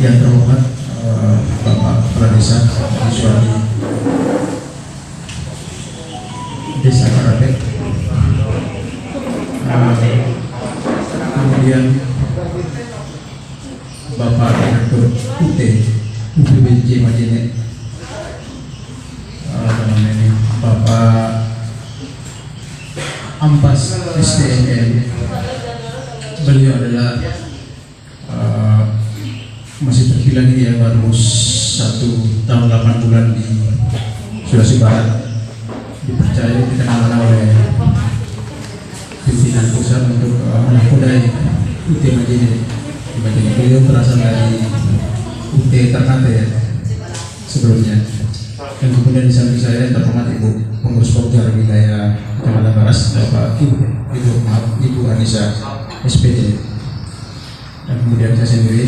Yang terhormat Bapak Kepala Desa Suami Desa Karapet, kemudian Bapak Direktur UT UPBJ Majene, Bapak Ampas SDMM. Beliau adalah masih terbilang ya baru 1 tahun 8 bulan di Sulawesi Barat, dipercaya dikenal oleh pimpinan pusat untuk menakodai UT Majene. Beliau berasal dari UT Ternate ya sebelumnya, dan kemudian di samping saya terhormat Ibu Pengurus Pokja wilayah Kecamatan Baras, Bapak Ibu Anissa SPD, dan kemudian saya sendiri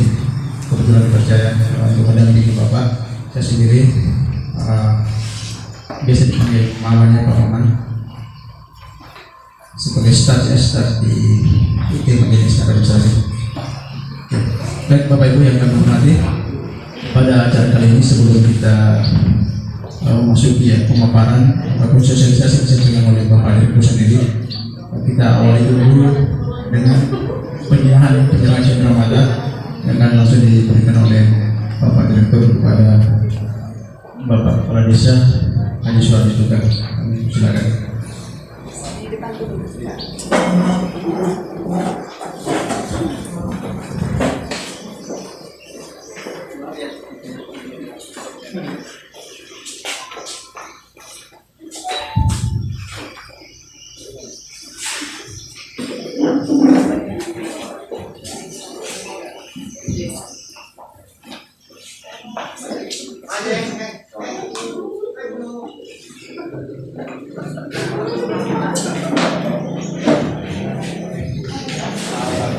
kebetulan dipercaya untuk mendampingi Bapak. Saya sendiri biasa dipanggil mamanya Pak Maman sebagai staf di UT Majene secara besar. Baik Bapak Ibu yang kami hormati, pada acara kali ini sebelum kita memasuki ya pemaparan ataupun sosialisasi yang oleh Bapak Direktur sendiri, kita awali dulu dengan penyerahan cenderamata yang akan langsung diberikan oleh Bapak Direktur kepada Bapak Kepala Desa Haji Suami juga. Silakan.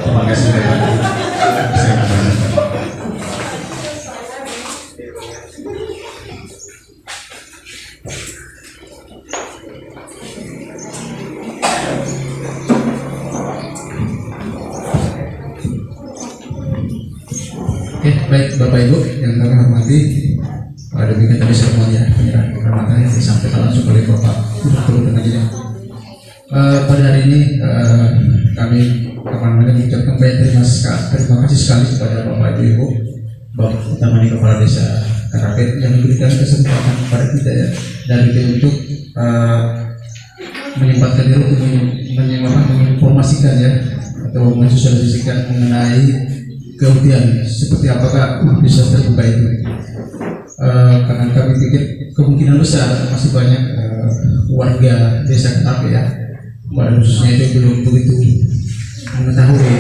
Terima kasih. Baik Bapak Ibu yang kami hormati, demikian tadi semuanya penyerahan penghormatan yang disampaikan langsung oleh Bapak Direktur Majene. Pada hari ini kami mengucapkan terima kasih sekali kepada Bapak Ibu, Bapak utamanya Kepala Desa Karapet yang memberikan kesempatan kepada kita ya dari itu untuk menyempatkan diri untuk menginformasikan ya atau mensosialisasikan mengenai kemudian seperti apakah bisa terbuka itu. Karena kami pikir kemungkinan besar masih banyak warga desa Karapet ya, khususnya itu belum begitu mengetahui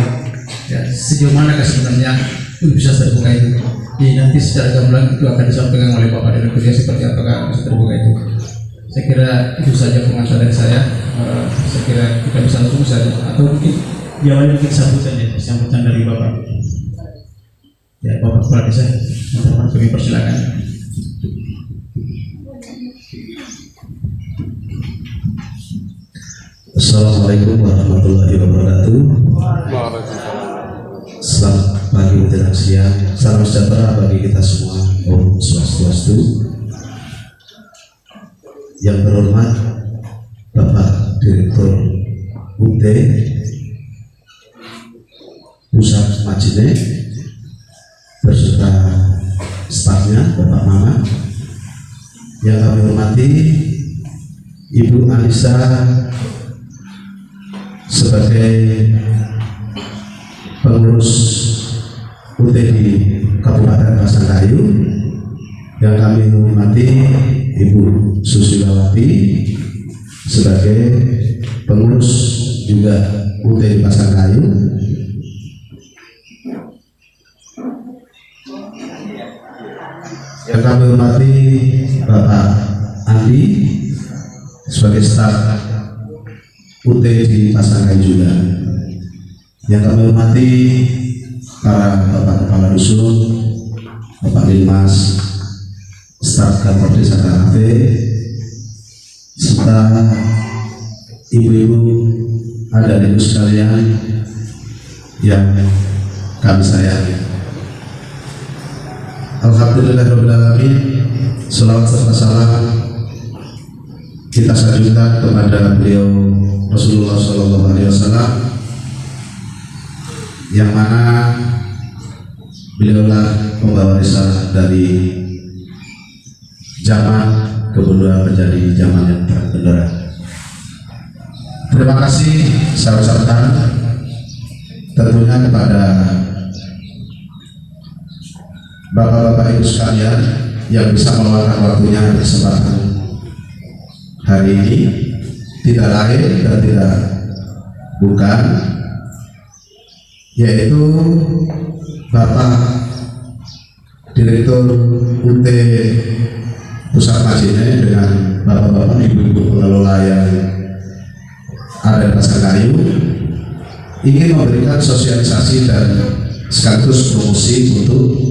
ya sejauh mana sebenarnya itu bisa terbuka itu. Jadi nanti secara gamblang itu akan disampaikan oleh Bapak Direktur seperti apakah bisa terbuka itu. Saya kira itu saja pengantar dari saya. Saya kira kita bisa langsung saja atau mungkin jawabannya mungkin sambutan dari Bapak. Ya Bapak Kepala Desa, kami persilakan. Assalamualaikum warahmatullahi wabarakatuh. Selamat pagi menjelang siang. Salam sejahtera bagi kita semua. Om Swastiastu. Yang terhormat Bapak Direktur UT Pusat Majene beserta stafnya, Bapak Mama. Yang kami hormati Ibu Anissa sebagai pengurus UT di Kabupaten Pasangkayu. Yang kami hormati Ibu Susilawati sebagai pengurus juga UT di Pasangkayu. Yang kami hormati Bapak Andi sebagai staf UT di Pasangkayu juga. Yang kami hormati para Bapak Kepala Dusun, Bapak Linmas, staf kantor Desa Karapet, serta ibu-ibu ada ibu sekalian yang kami sayangi. Alhamdulillahirrahmanirrahim. Salawat serta salam kita sanjungkan kepada beliau Rasulullah Sallallahu Alaihi Wasallam, yang mana beliaulah pembawa risalah dari zaman kebodohan menjadi zaman yang terang benderang. Terima kasih saya ucapkan tentunya kepada Bapak-bapak Ibu sekalian yang bisa meluangkan waktunya di kesempatan hari ini, tidak lain dan tidak bukan, yaitu Bapak Direktur UT Pusat Majene dengan Bapak-bapak Ibu-ibu pengelola yang ada di Pasangkayu, ingin memberikan sosialisasi dan sekaligus promosi untuk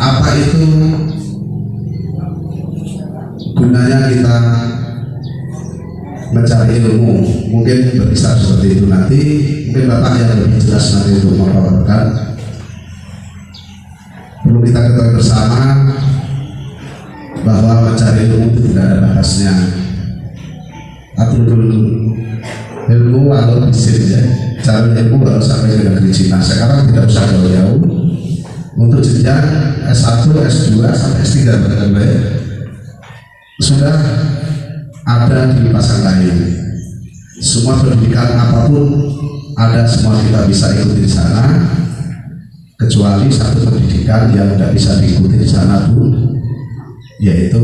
apa itu gunanya kita mencari ilmu. Mungkin berkisar seperti itu, nanti mungkin Bapak yang lebih jelas nanti untuk memaparkan. Perlu kita ketahui bersama bahwa mencari ilmu itu tidak ada batasnya. Atlul ilmu walau disini ya, cari ilmu baru sampai ke negeri Cina. Sekarang tidak usah jauh-jauh, untuk jenjang S1, S2 sampai S3 sudah ada di Pasangkayu. Semua pendidikan apapun ada, semua kita bisa ikuti di sana, kecuali satu pendidikan yang tidak bisa diikuti di sana pun, yaitu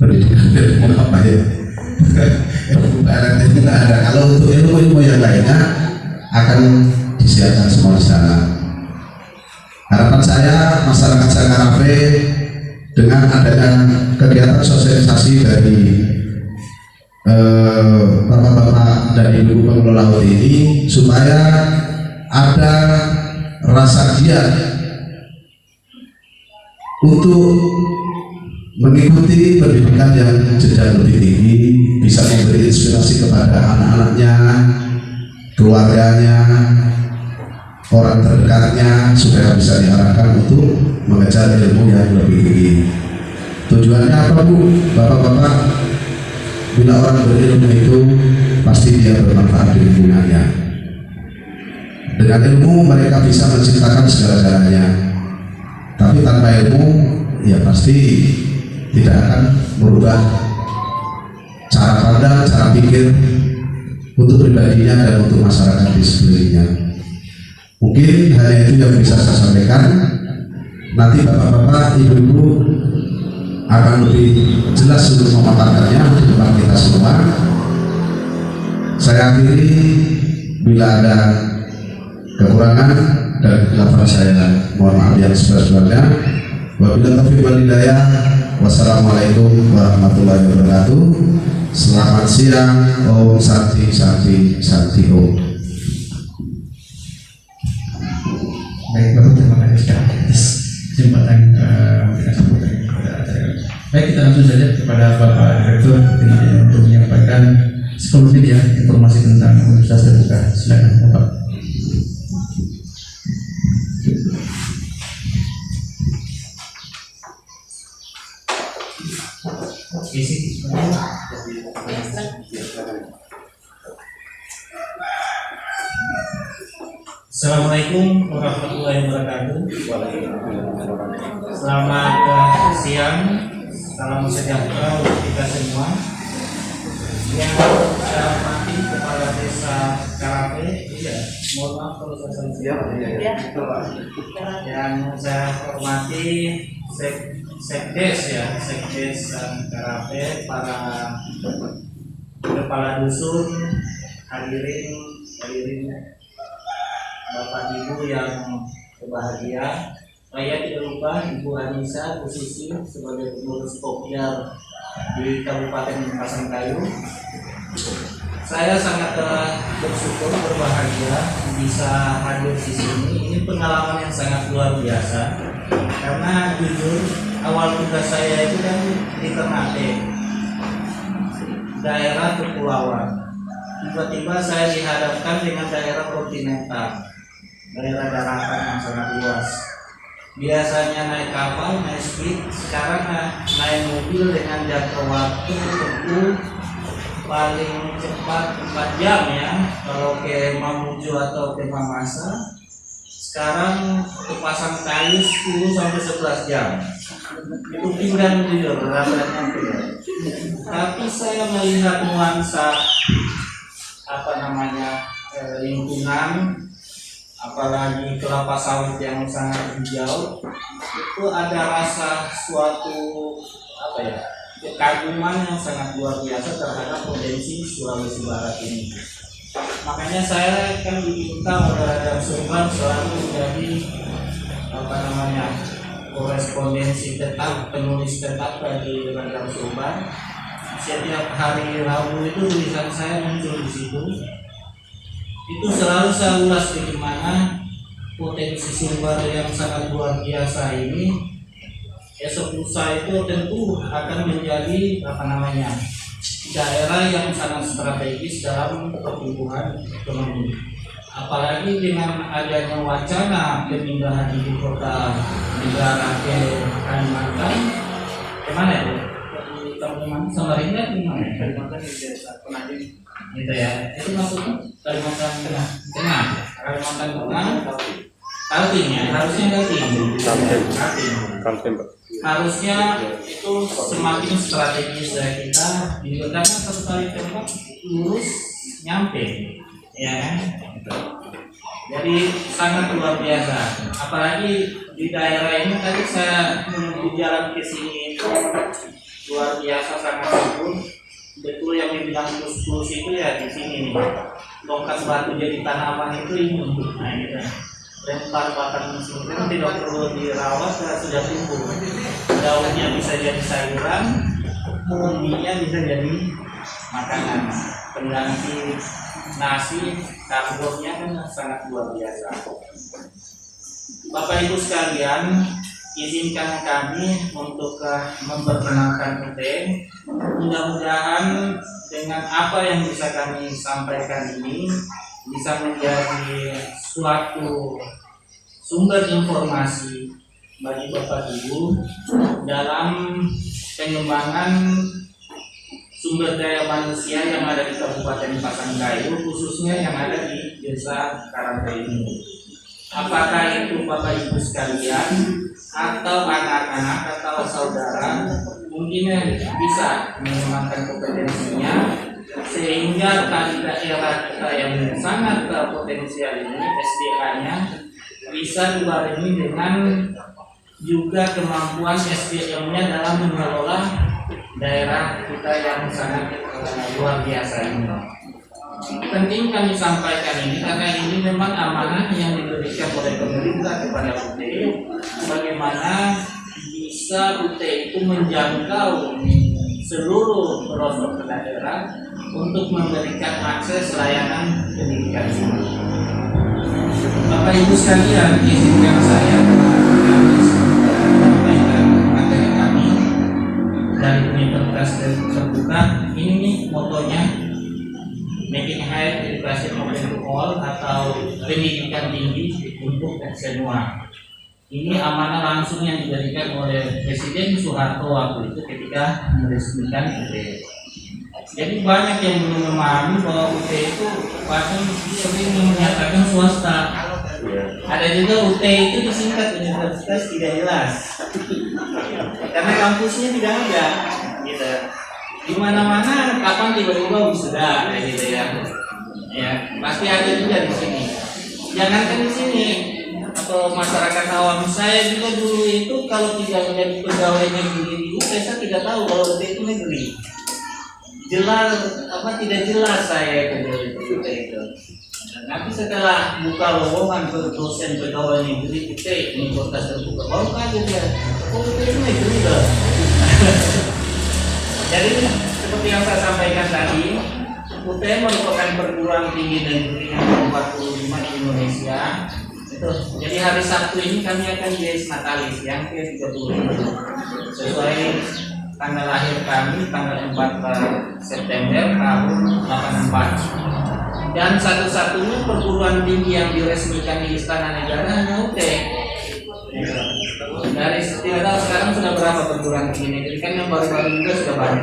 pendidikan ilmu apa ya? Ilmu barat itu tidak ada. Kalau untuk ilmu-ilmu yang lainnya akan disiapkan semua di sana. Harapan saya masyarakat Sangkarape dengan adanya kegiatan sosialisasi dari bapak-bapak dan ibu pengelola UT ini, supaya ada rasa giat untuk mengikuti pendidikan yang jenjang lebih tinggi, bisa memberi inspirasi kepada anak-anaknya, keluarganya, orang terdekatnya, supaya bisa diarahkan untuk mengejar ilmu yang lebih tinggi. Tujuannya apa, Bu? Bapak-bapak, bila orang berilmu itu pasti dia bermanfaat di lingkungannya. Dengan ilmu mereka bisa menciptakan segala-galanya, tapi tanpa ilmu ya pasti tidak akan merubah cara pandang, cara pikir untuk pribadinya dan untuk masyarakat di sekelilingnya. Mungkin hanya itu yang bisa saya sampaikan. Nanti bapak-bapak, ibu-ibu akan lebih jelas untuk memaparkannya di depan kita semua. Saya akhiri, bila ada kekurangan dan kekeliruan saya mohon maaf yang sebesar-besarnya. Wabillahi taufiq wal hidayah. Wassalamualaikum warahmatullahi wabarakatuh. Selamat siang. Om Santi Santi Santi Om. Baik, Bapak, terima kasih sekali atas kesempatan kepada acara. Baik, kita langsung saja kepada Bapak Direktur untuk menyampaikan sekelumit ya informasi tentang Universitas Terbuka. Silakan, Bapak. Assalamualaikum warahmatullahi wabarakatuh. Selamat siang, salam sejahtera untuk kita semua. Yang saya hormati Kepala Desa Karape, mohon maaf kalau saya salah. Yang saya hormati Sekdes Karape, para kepala dusun, hadirin Bapak Ibu yang berbahagia. Saya tidak lupa Ibu Anissa Bu Susi sebagai pengurus Kopjar di Kabupaten Pasangkayu. Saya sangat bersyukur, berbahagia bisa hadir di sini. Ini pengalaman yang sangat luar biasa. Karena jujur awal tugas saya itu kan di Ternate, daerah kepulauan. Tiba-tiba saya dihadapkan dengan daerah kontinental. daerah daratan yang sangat luas. Biasanya naik kapal, naik speed, sekarang naik mobil dengan jangka waktu tempuh paling cepat 4 jam ya. Kalau ke Mamuju atau ke Mamasa, sekarang ke Pasangkayu 10 sampai 11 jam. Itu pinggang jujur rasanya. Tapi saya melihat nuansa lingkungan, apalagi kelapa sawit yang sangat hijau, itu ada rasa suatu kekaguman yang sangat luar biasa terhadap potensi Sulawesi Barat ini. Makanya saya kan diminta oleh Radam Sumbar selalu menjadi korespondensi tetap, penulis tetap bagi Radam Sumbar. Setiap hari Rabu itu tulisan saya muncul di situ. Itu selalu saya ulas bagaimana potensi sumber yang sangat luar biasa ini. Esok lusa itu tentu akan menjadi daerah yang sangat strategis dalam pertumbuhan ekonomi. Apalagi dengan adanya wacana pemindahan ibu kota negara ke Kalimantan, kemana itu? Teman-teman Samarinda di mana? Kalimantan di desa Penajam. Gitu ya. Itu maksudnya Kalimantan Tengah. Kalimantan Tengah. Kaltim ya, harusnya Kaltim. Harusnya itu semakin strategis dari kita. Karena satu kali tempat lurus nyampe, ya kan? Jadi sangat luar biasa. Apalagi di daerah ini tadi saya di jalan ke sini itu luar biasa, sangat subur. Betul yang dibilang plus itu ya di sini nih. Longkat batu jadi tanaman itu ini. Nah gitu. Lempar batang mesin kan tidak perlu dirawat, sudah tumbuh. Daunnya bisa jadi sayuran, umbinya bisa jadi makanan. Pengganti nasi, karbonnya kan sangat luar biasa. Bapak Ibu sekalian, izinkan kami untuk memperkenalkan UT. Mudah-mudahan dengan apa yang bisa kami sampaikan ini bisa menjadi suatu sumber informasi bagi Bapak Ibu dalam pengembangan sumber daya manusia yang ada di Kabupaten Pasangkayu, khususnya yang ada di Desa Karangkayu ini. Apakah itu Bapak Ibu sekalian atau anak-anak atau saudara mungkin bisa mengembangkan kompetensinya sehingga daerah kita yang sangat potensial ini SDA-nya bisa dibarengi dengan juga kemampuan SDM-nya dalam mengelola daerah kita yang sangat luar biasa ini. Penting kami sampaikan ini karena ini memang amanah yang diberikan oleh pemerintah kepada UT, bagaimana bisa UT itu menjangkau seluruh pelosok daerah untuk memberikan akses layanan pendidikan. Bapak Ibu sekalian, izinkan saya menyampaikan materi kami dari Universitas Terbuka. Ini nih motonya, Making Higher Education Open to All atau pendidikan tinggi untuk semua. Ini amanah langsung yang diberikan oleh Presiden Soeharto waktu itu ketika meresmikan UT. Jadi banyak yang belum memahami bahwa UT itu bahkan sering menyatakan swasta. Ada juga UT itu disingkat Universitas Tidak Jelas, karena kampusnya tidak ada. Gitu. Di mana-mana kapan tiba-tiba wisuda, gitu ya. Ya, pasti ada juga di sini. Jangankan di sini. Atau masyarakat awam, saya juga dulu itu kalau tidak menjadi pegawai negeri di UT, saya tidak tahu kalau UT itu negeri. Jelas tidak jelas saya itu dulu itu. Nanti setelah buka lowongan ke dosen pegawai negeri UT Universitas Terbuka, baru kaget ya, UT itu negeri loh. Jadi seperti yang saya sampaikan tadi, UT merupakan perguruan tinggi negeri yang ke-45 di Indonesia. Jadi hari Sabtu ini kami akan dies natalis yang ke-30 sesuai tanggal lahir kami, tanggal 4 September tahun 84. Dan satu-satunya perguruan tinggi yang diresmikan di Istana Negara hanya UT. Dari tidak tahu sekarang sudah berapa perguruan tinggi negeri, kan yang baru-baru juga sudah banyak.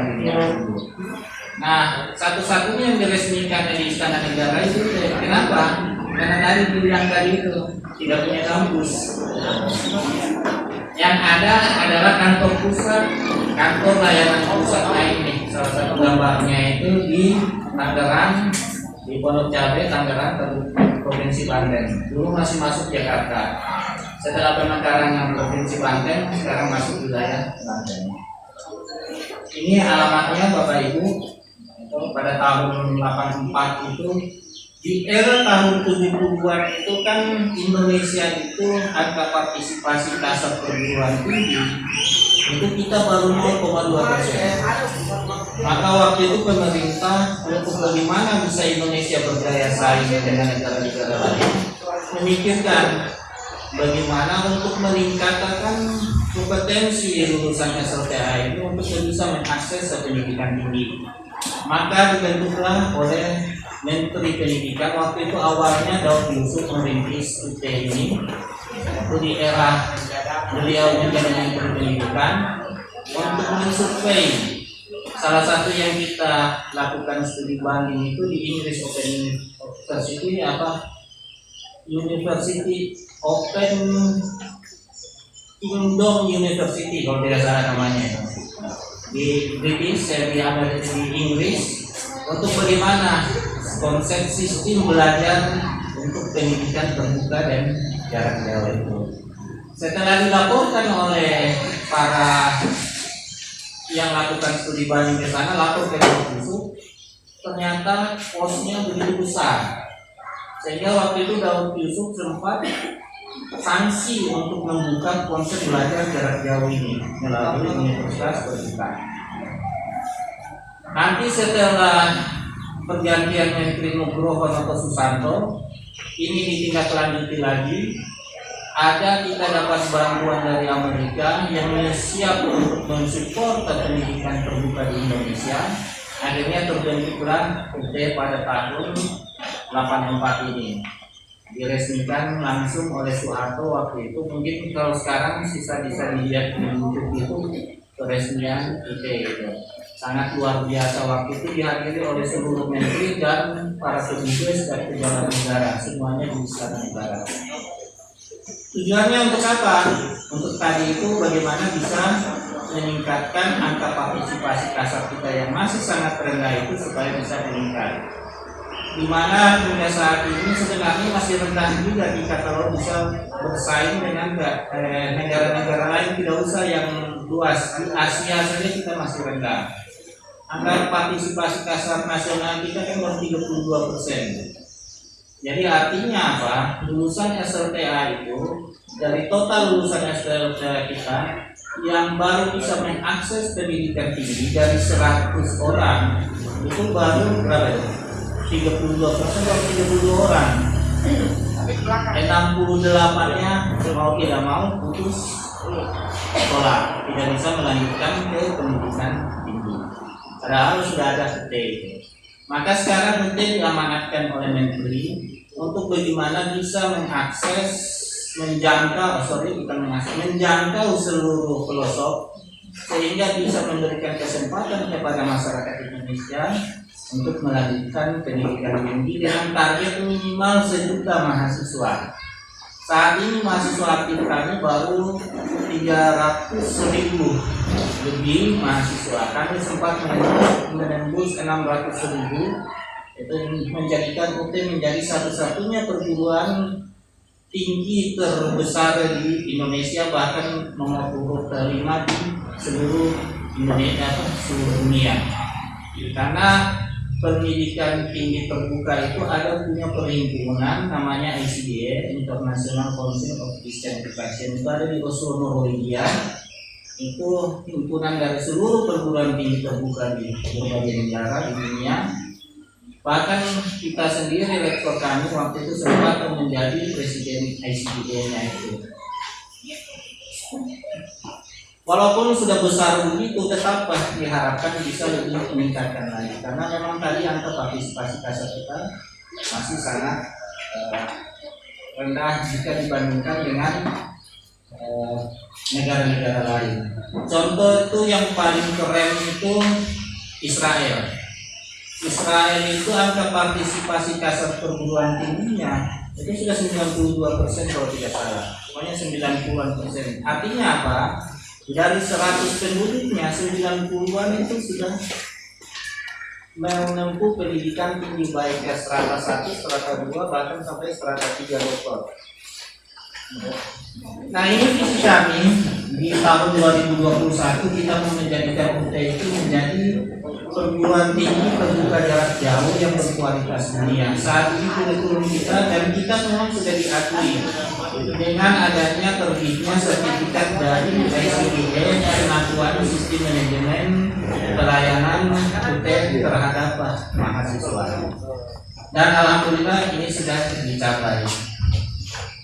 Nah, satu-satunya yang diresmikan di Istana Negara itu UT. Kenapa? Karena tadi bilang tadi itu tidak punya kampus. Yang ada adalah kantor pusat, kantor layanan pusat lainnya. Salah satu gambarnya itu di Tangerang, di Pondok Cabe, Tangerang, Provinsi Banten. Dulu masih masuk Jakarta. Setelah pemekaran yang Provinsi Banten, sekarang masuk wilayah Banten. Ini alamatnya Bapak Ibu. Itu pada tahun 84 itu, di era tahun 70-an itu kan Indonesia itu angka partisipasi kasar perguruan tinggi itu kita baru 0,2%. Maka waktu itu pemerintah untuk bagaimana bisa Indonesia berdaya saing dengan negara-negara lain memikirkan bagaimana untuk meningkatkan kompetensi lulusan SLTA ini untuk bisa mengakses pendidikan tinggi. Maka dibentuklah oleh Menteri Pendidikan waktu itu awalnya Daud Yusuf merintis UT ini. Itu di era beliau menjadi Menteri Pendidikan untuk mensurvei. Salah satu yang kita lakukan studi banding itu di Inggris Open University University Open Kingdom University kalau tidak salah namanya, di British, di Amerika, di Inggris, untuk bagaimana konsep sistem belajar untuk pendidikan terbuka dan jarak jauh itu. Setelah dilaporkan oleh para yang lakukan studi banding di sana, lapor ke Daud Yusuf, ternyata posnya begitu besar, sehingga waktu itu Daud Yusuf sempat sanksi untuk membuka konsep belajar jarak jauh ini melalui universitas terbuka. Nanti setelah pergantian Menteri Nugroho atau Susanto, ini ditindaklanjuti lagi. Ada kita dapat bantuan dari Amerika yang siap untuk mensupport pendidikan terbuka di Indonesia. Akhirnya terbentuklah UT pada tahun 84 ini. Diresmikan langsung oleh Soeharto waktu itu. Mungkin kalau sekarang bisa dilihat di YouTube itu peresmian UT itu. Sangat luar biasa, waktu itu dihadiri oleh seluruh menteri dan para petugas dari pejabat negara, semuanya di Istana Negara. Tujuannya untuk apa? Untuk tadi itu bagaimana bisa meningkatkan angka partisipasi kasar kita yang masih sangat rendah itu supaya bisa meningkat. Di mana hingga saat ini sebenarnya masih rendah juga jika kalau bisa bersaing dengan negara-negara lain, tidak usah yang luas. Di Asia saja kita masih rendah. Angka partisipasi kasar nasional kita kan baru 32%. Jadi artinya apa? Lulusan SLTA itu dari total lulusan SLTA kita yang baru bisa mengakses pendidikan tinggi dari 100 orang itu baru berapa? 32% atau 32 orang. 68-nya mau tidak mau putus sekolah, tidak bisa melanjutkan ke pendidikan tinggi. Padahal sudah ada UT. Maka sekarang UT diamanatkan oleh Menteri untuk bagaimana bisa mengakses, menjangkau seluruh pelosok sehingga bisa memberikan kesempatan kepada masyarakat Indonesia untuk melanjutkan pendidikan tinggi dengan target minimal 1 juta mahasiswa. Saat ini mahasiswa aktif kami baru 300.000 lebih mahasiswa. Kami sempat menembus 600.000. Itu menjadikan UT menjadi satu-satunya perguruan tinggi terbesar di Indonesia, bahkan nomor urut kelima di seluruh Indonesia, seluruh dunia. Karena pendidikan tinggi terbuka itu ada punya perhimpunan namanya ICDA, International Council of Christian Education, itu ada di Oslo, Norwegia. Itu himpunan dari seluruh perguruan tinggi terbuka di berbagai negara di dunia. Bahkan kita sendiri, rektor kami waktu itu sempat menjadi presiden ICDA-nya itu. Walaupun sudah besar begitu, tetap diharapkan bisa lebih meningkatkan lagi. Karena memang tadi angka partisipasi kasar kita masih sangat rendah jika dibandingkan dengan negara-negara lain. Contoh itu yang paling keren itu Israel. Israel itu angka partisipasi kasar perguruan tingginya itu sudah 92% kalau tidak salah, pokoknya 90%. Artinya apa? Dari 100 penduduknya 90-an itu sudah menempuh pendidikan tinggi baik ke strata 1, strata 2, bahkan sampai strata 3 doktor. Nah, ini visi kami di tahun 2021 kita mau menjadikan UT itu menjadi perguruan tinggi terbuka jarak jauh yang berkualitas dunia. Saat ini kurikulum kita dan kita memang sudah diakui dengan adanya terbitnya sertifikat dari ICDE pengakuan sistem manajemen pelayanan UT terhadap mahasiswa. Dan alhamdulillah ini sudah dicapai.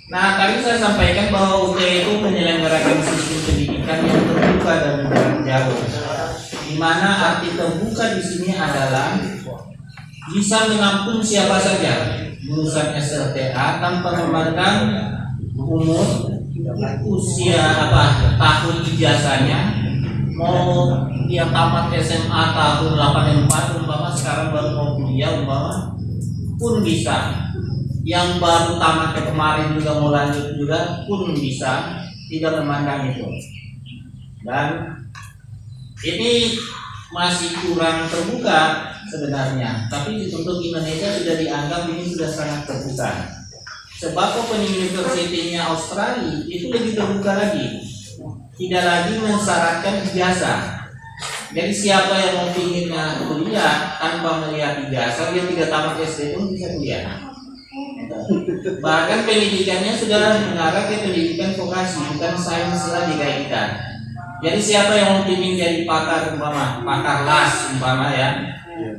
Nah, tadi saya sampaikan bahwa UT itu menyelenggarakan sistem pendidikan yang terbuka dan jarak jauh, di mana arti terbuka di sini adalah bisa menampung siapa saja lulusan SLTA tanpa memandang umur, usia tahun ijazahnya, mau dia tamat SMA tahun 84 umpama sekarang baru mau kuliah umpama pun bisa. Yang baru tamat kemarin juga mau lanjut juga pun bisa, tidak memandang itu. Dan ini masih kurang terbuka sebenarnya, tapi untuk Indonesia sudah dianggap ini sudah sangat terbuka. Sebab Open University-nya Australia itu lebih terbuka lagi, tidak lagi mensyaratkan ijazah. Jadi siapa yang mau pinginnya kuliah tanpa melihat ijazah, dia tidak tamat SD pun bisa kuliah. Bahkan pendidikannya sudah mengarah ke pendidikan vokasi, bukan sains lagi kayak kita. Jadi siapa yang mau ingin jadi pakar umpama, pakar las umpama ya,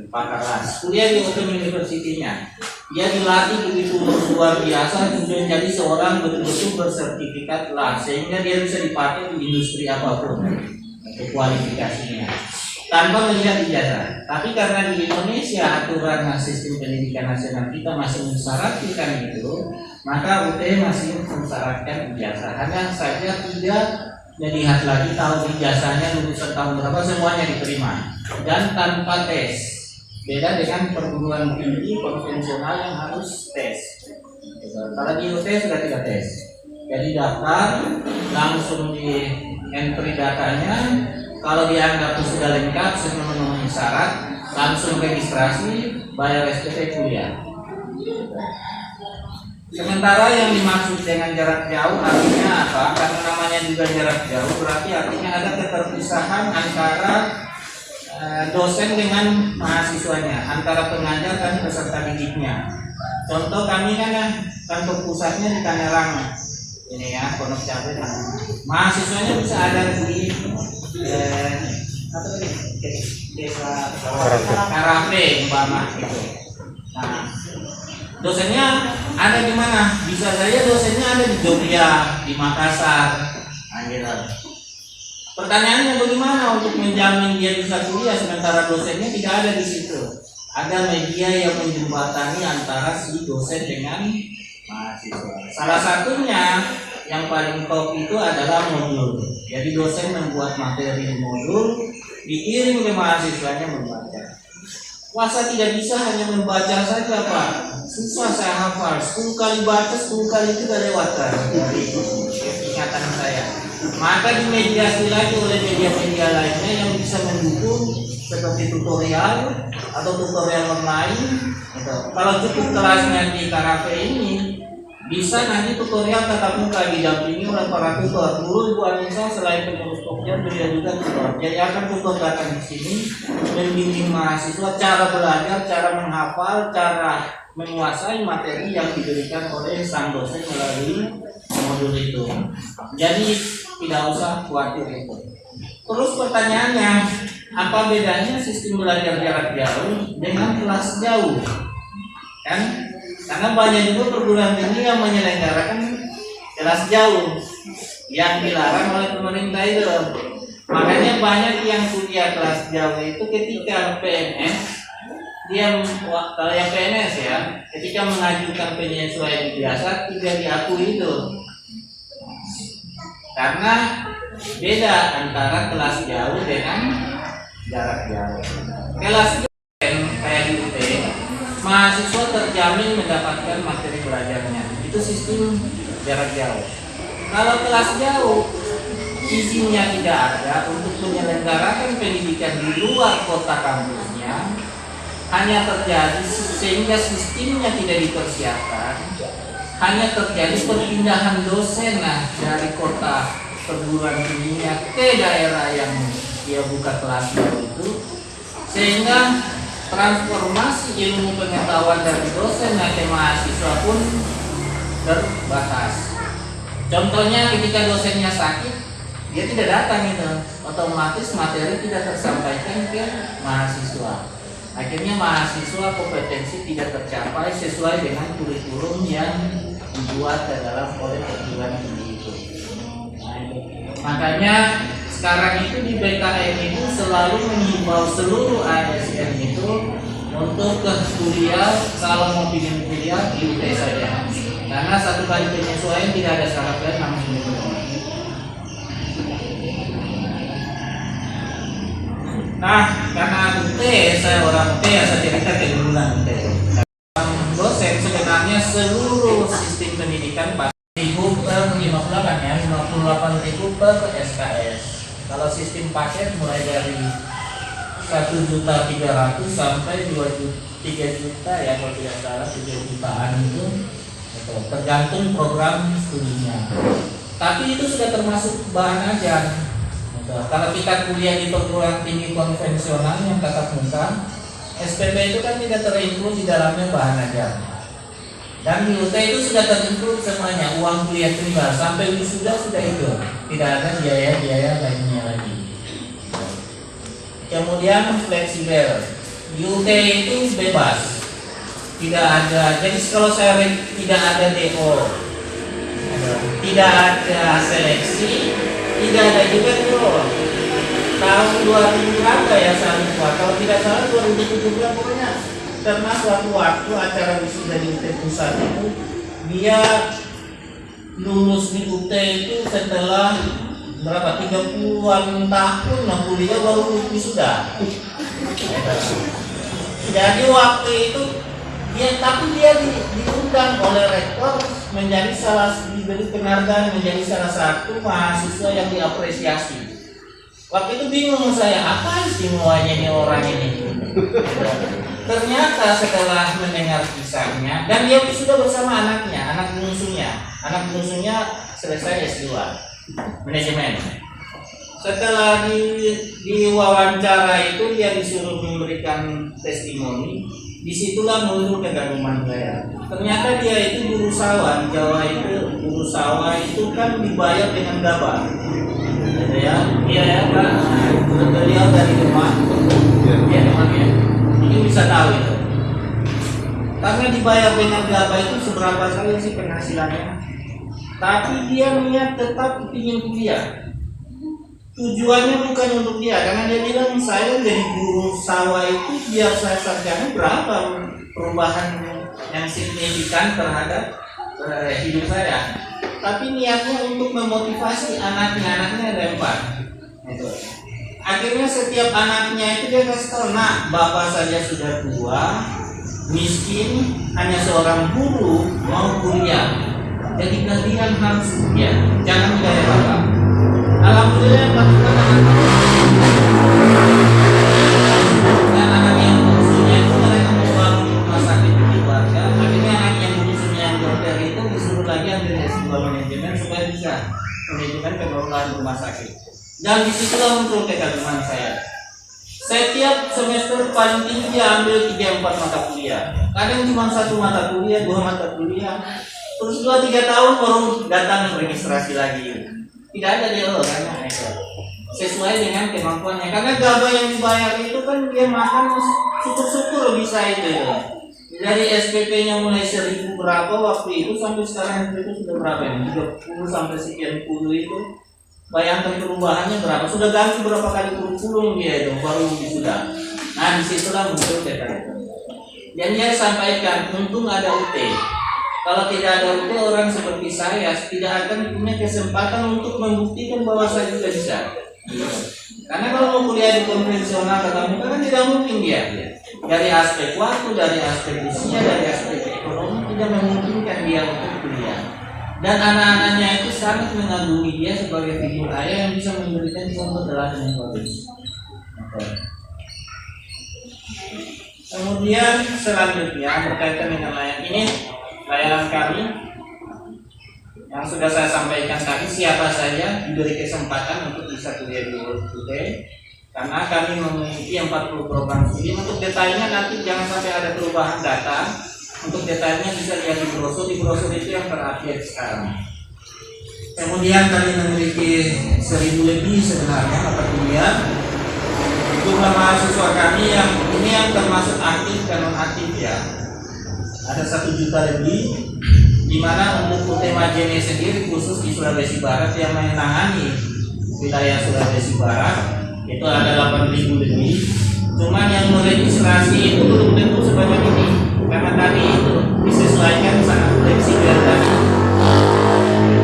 pakar las, kuliah di Open University-nya, dia dilatih begitu luar biasa untuk menjadi seorang betul-betul bersertifikat las, sehingga dia bisa dipakai di industri apapun untuk kualifikasinya tanpa melihat ijazah. Tapi karena di Indonesia aturan sistem pendidikan nasional kita masih mensyaratkan itu, maka UT masih mensyaratkan ijazah. Hanya saja tidak melihat lagi tahun ijazahnya lulusan tahun berapa, semuanya diterima dan tanpa tes. Beda dengan perguruan tinggi konvensional yang harus tes. Kalau di UT sudah tidak tes. Jadi daftar langsung di entry datanya. Kalau dianggap sudah lengkap, sudah memenuhi syarat, langsung registrasi, bayar SPP kuliah. Sementara yang dimaksud dengan jarak jauh artinya apa? Karena namanya juga jarak jauh, berarti artinya ada keterpisahan antara dosen dengan mahasiswanya, antara pengajar dan peserta didiknya. Contoh kami kan kantor pusatnya di Tangerang, ini ya, Pondok Cabe. Mahasiswanya bisa ada di desa Karafe umpama itu. Nah, dosennya ada di mana? Bisa saja dosennya ada di Jogja, di Makassar. Nah, gitu. Pertanyaannya bagaimana untuk menjamin dia bisa kuliah sementara dosennya tidak ada di situ? Ada media yang menjembatani antara si dosen dengan mahasiswa. Salah satunya yang paling top itu adalah modul. Jadi dosen membuat materi modul, dikirim ke mahasiswanya membaca. Masa tidak bisa hanya membaca saja Pak? Susah saya hafal. 10 kali baca, 10 kali itu sudah lewat dari ingatan saya. Maka dimediasi lagi oleh media-media lainnya yang bisa mendukung seperti tutorial atau tutorial online. Gitu. Kalau cukup kelasnya di Karafe ini, bisa nanti tutorial tatap muka didampingi oleh para tutor. Dulu Ibu Anissa selain pengurus Pokja, beliau juga tutor. Jadi akan tutor datang di sini membimbing mahasiswa cara belajar, cara menghafal, cara menguasai materi yang diberikan oleh sang dosen melalui modul itu. Jadi tidak usah khawatir itu. Terus pertanyaannya, apa bedanya sistem belajar jarak jauh dengan kelas jauh? Kan? Karena banyak juga perguruan tinggi yang menyelenggarakan kelas jauh yang dilarang oleh pemerintah itu. Makanya banyak yang kuliah kelas jauh itu ketika PNS kalau yang PNS ya, ketika mengajukan penyesuaian biasa tidak diakui itu, karena beda antara kelas jauh dengan jarak jauh. Kelas jauh kayak di UT, mahasiswa terjamin mendapatkan materi belajarnya, itu sistem jarak jauh. Kalau kelas jauh, izinnya tidak ada untuk menyelenggarakan pendidikan di luar kota kampusnya, hanya terjadi sehingga sistemnya tidak dipersiapkan, hanya terjadi perpindahan dosen dari kota perguruan tingginya ke daerah yang dia buka kelas itu, sehingga transformasi ilmu pengetahuan dari dosen ke mahasiswa pun terbatas. Contohnya ketika dosennya sakit, dia tidak datang itu, otomatis materi tidak tersampaikan ke mahasiswa. Akhirnya mahasiswa kompetensi tidak tercapai sesuai dengan kurikulum yang dibuat dalam oleh perguruan tinggi itu. Nah, makanya sekarang itu di BKN itu selalu mengimbau seluruh ASN itu untuk ke kuliah, kalau mau pilih kuliah di UT saja. Karena satu kali penyesuaian tidak ada syarat lain langsung diterima. Nah, karena UT, saya orang UT ya, saya cerita keguruan UT. Dosen sebenarnya seluruh sistem pendidikan pasti 58 ya, 58.000 per SKS. Kalau sistem paket mulai dari 1.300.000 sampai 3 juta ya, kalau tidak salah 3 jutaan itu, tergantung program studinya. Tapi itu sudah termasuk bahan ajar. Kalau kita kuliah di perguruan tinggi konvensional yang tatap muka, SPP itu kan tidak terinclude di dalamnya bahan ajar. Dan di UT itu sudah terinclude semuanya, uang kuliah tunggal sampai wisuda sudah itu, tidak ada biaya-biaya lainnya lagi. Kemudian fleksibel, di UT itu bebas, tidak ada. Jadi kalau saya tidak ada DO, tidak ada seleksi, tidak ada juga tuh. Tahun 2000 berapa ya saya lupa, kalau tidak salah 2017 pokoknya, karena suatu waktu acara wisuda di UT Pusat itu, dia lulus di UT itu setelah berapa, 30-an tahun kuliah baru wisuda. Jadi waktu itu dia diundang oleh rektor menjadi diberi penghargaan menjadi salah satu mahasiswa yang diapresiasi. Waktu itu bingung saya, apa semuanya ini orang ini? Ternyata setelah mendengar kisahnya, dan dia sudah bersama anaknya, anak bungsunya selesai S2 manajemen. Setelah diwawancara itu dia disuruh memberikan testimoni. Disitulah muncul kegaduhan saya. Ternyata dia itu buruh sawah di Jawa itu, buruh sawah itu kan dibayar dengan gabah. Ya, iya ya Pak. Beliau dari rumah, ya temannya. Ini bisa tahu itu. Karena dibayar dengan gabah itu seberapa kali sih penghasilannya? Tapi dia niat tetap ingin kuliah. Tujuannya bukan untuk dia, karena dia bilang saya jadi buruh sawah itu biar saya sarjana berapa perubahan yang signifikan terhadap hidup saya. Tapi niatnya untuk memotivasi anaknya ada 4. Itu. Akhirnya setiap anaknya itu dia kasih tahu, nah bapak saja sudah tua, miskin, hanya seorang buruh mau kuliah. Jadi kalian harus kuliah, jangan gaya bapak. Alhamdulillah anak yang bungsunya itu mereka membangun rumah sakit di keluarga. Akhirnya anak yang bungsunya yang dokter itu disuruh lagi ambil S2 manajemen supaya bisa menunjukkan pengelolaan rumah sakit. Dan disitulah muncul kekaguman saya. Setiap semester paling tinggi dia ambil 3-4 mata kuliah. Kadang cuma 1 mata kuliah, 2 mata kuliah. Terus 2-3 tahun baru datang registrasi lagi. Tidak ada dia karena sesuai dengan kemampuannya. Karena gabah yang dibayar itu kan dia makan syukur-syukur bisa itu. Dari SPP-nya mulai 1000 berapa waktu itu sampai sekarang itu sudah berapa ini? 30 sampai sekian puluh itu. Bayangkan perubahannya berapa? Sudah ganti berapa kali kurikulum dia itu baru sudah. Nah disitulah muncul kita itu. Dan dia sampaikan, untung ada UT. Kalau tidak ada UT, orang seperti saya tidak akan punya kesempatan untuk membuktikan bahwa saya juga bisa. Karena kalau mau kuliah di konvensional tatap muka kan tidak mungkin dia. Dari aspek waktu, dari aspek usia, dari aspek ekonomi tidak memungkinkan dia untuk kuliah. Dan anak-anaknya itu sangat mengagumi dia sebagai figur ayah yang bisa memberikan contoh teladan yang bagus. Kemudian selanjutnya berkaitan dengan layanan kami yang sudah saya sampaikan tadi, siapa saja diberi kesempatan untuk bisa kuliah di UT karena kami memiliki 40 program studi. Untuk detailnya nanti jangan sampai ada perubahan data. Untuk detailnya bisa lihat di brosur itu yang terupdate sekarang. Kemudian kami memiliki 1000 lebih sebenarnya mata kuliah. Jumlah mahasiswa kami yang ini yang termasuk aktif dan non aktif ya, ada 1 juta lebih, di mana untuk UT Majene sendiri khusus di Sulawesi Barat yang menangani wilayah Sulawesi Barat itu ada 8.000 lebih. Cuman yang meregistrasi itu belum tentu sebanyak ini karena tadi itu disesuaikan sangat fleksibel tadi.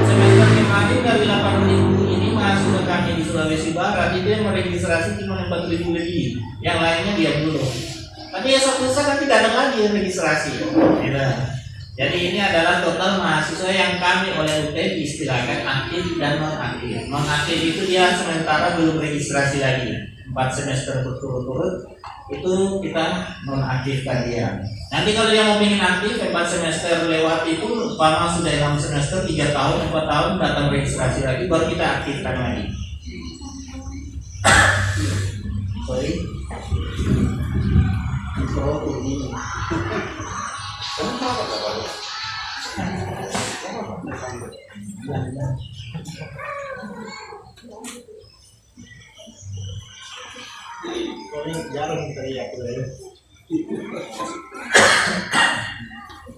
Semester kemarin dari 8.000 ini mahasiswa kami di Sulawesi Barat itu yang meregistrasi cuma 4.000 lebih, yang lainnya dia dulu. Tapi esok lusa nanti datang lagi yang registrasi. Jadi ini adalah total mahasiswa yang kami oleh UT diistilahkan aktif dan non aktif. Non aktif itu dia sementara belum registrasi lagi. 4 semester berturut-turut itu kita nonaktifkan dia. Nanti kalau dia mau ingin aktif 4 semester lewat itu lama sudah 6 semester 3 tahun 4 tahun datang registrasi lagi baru kita aktifkan lagi. Sorry. Ini. Jarang teriak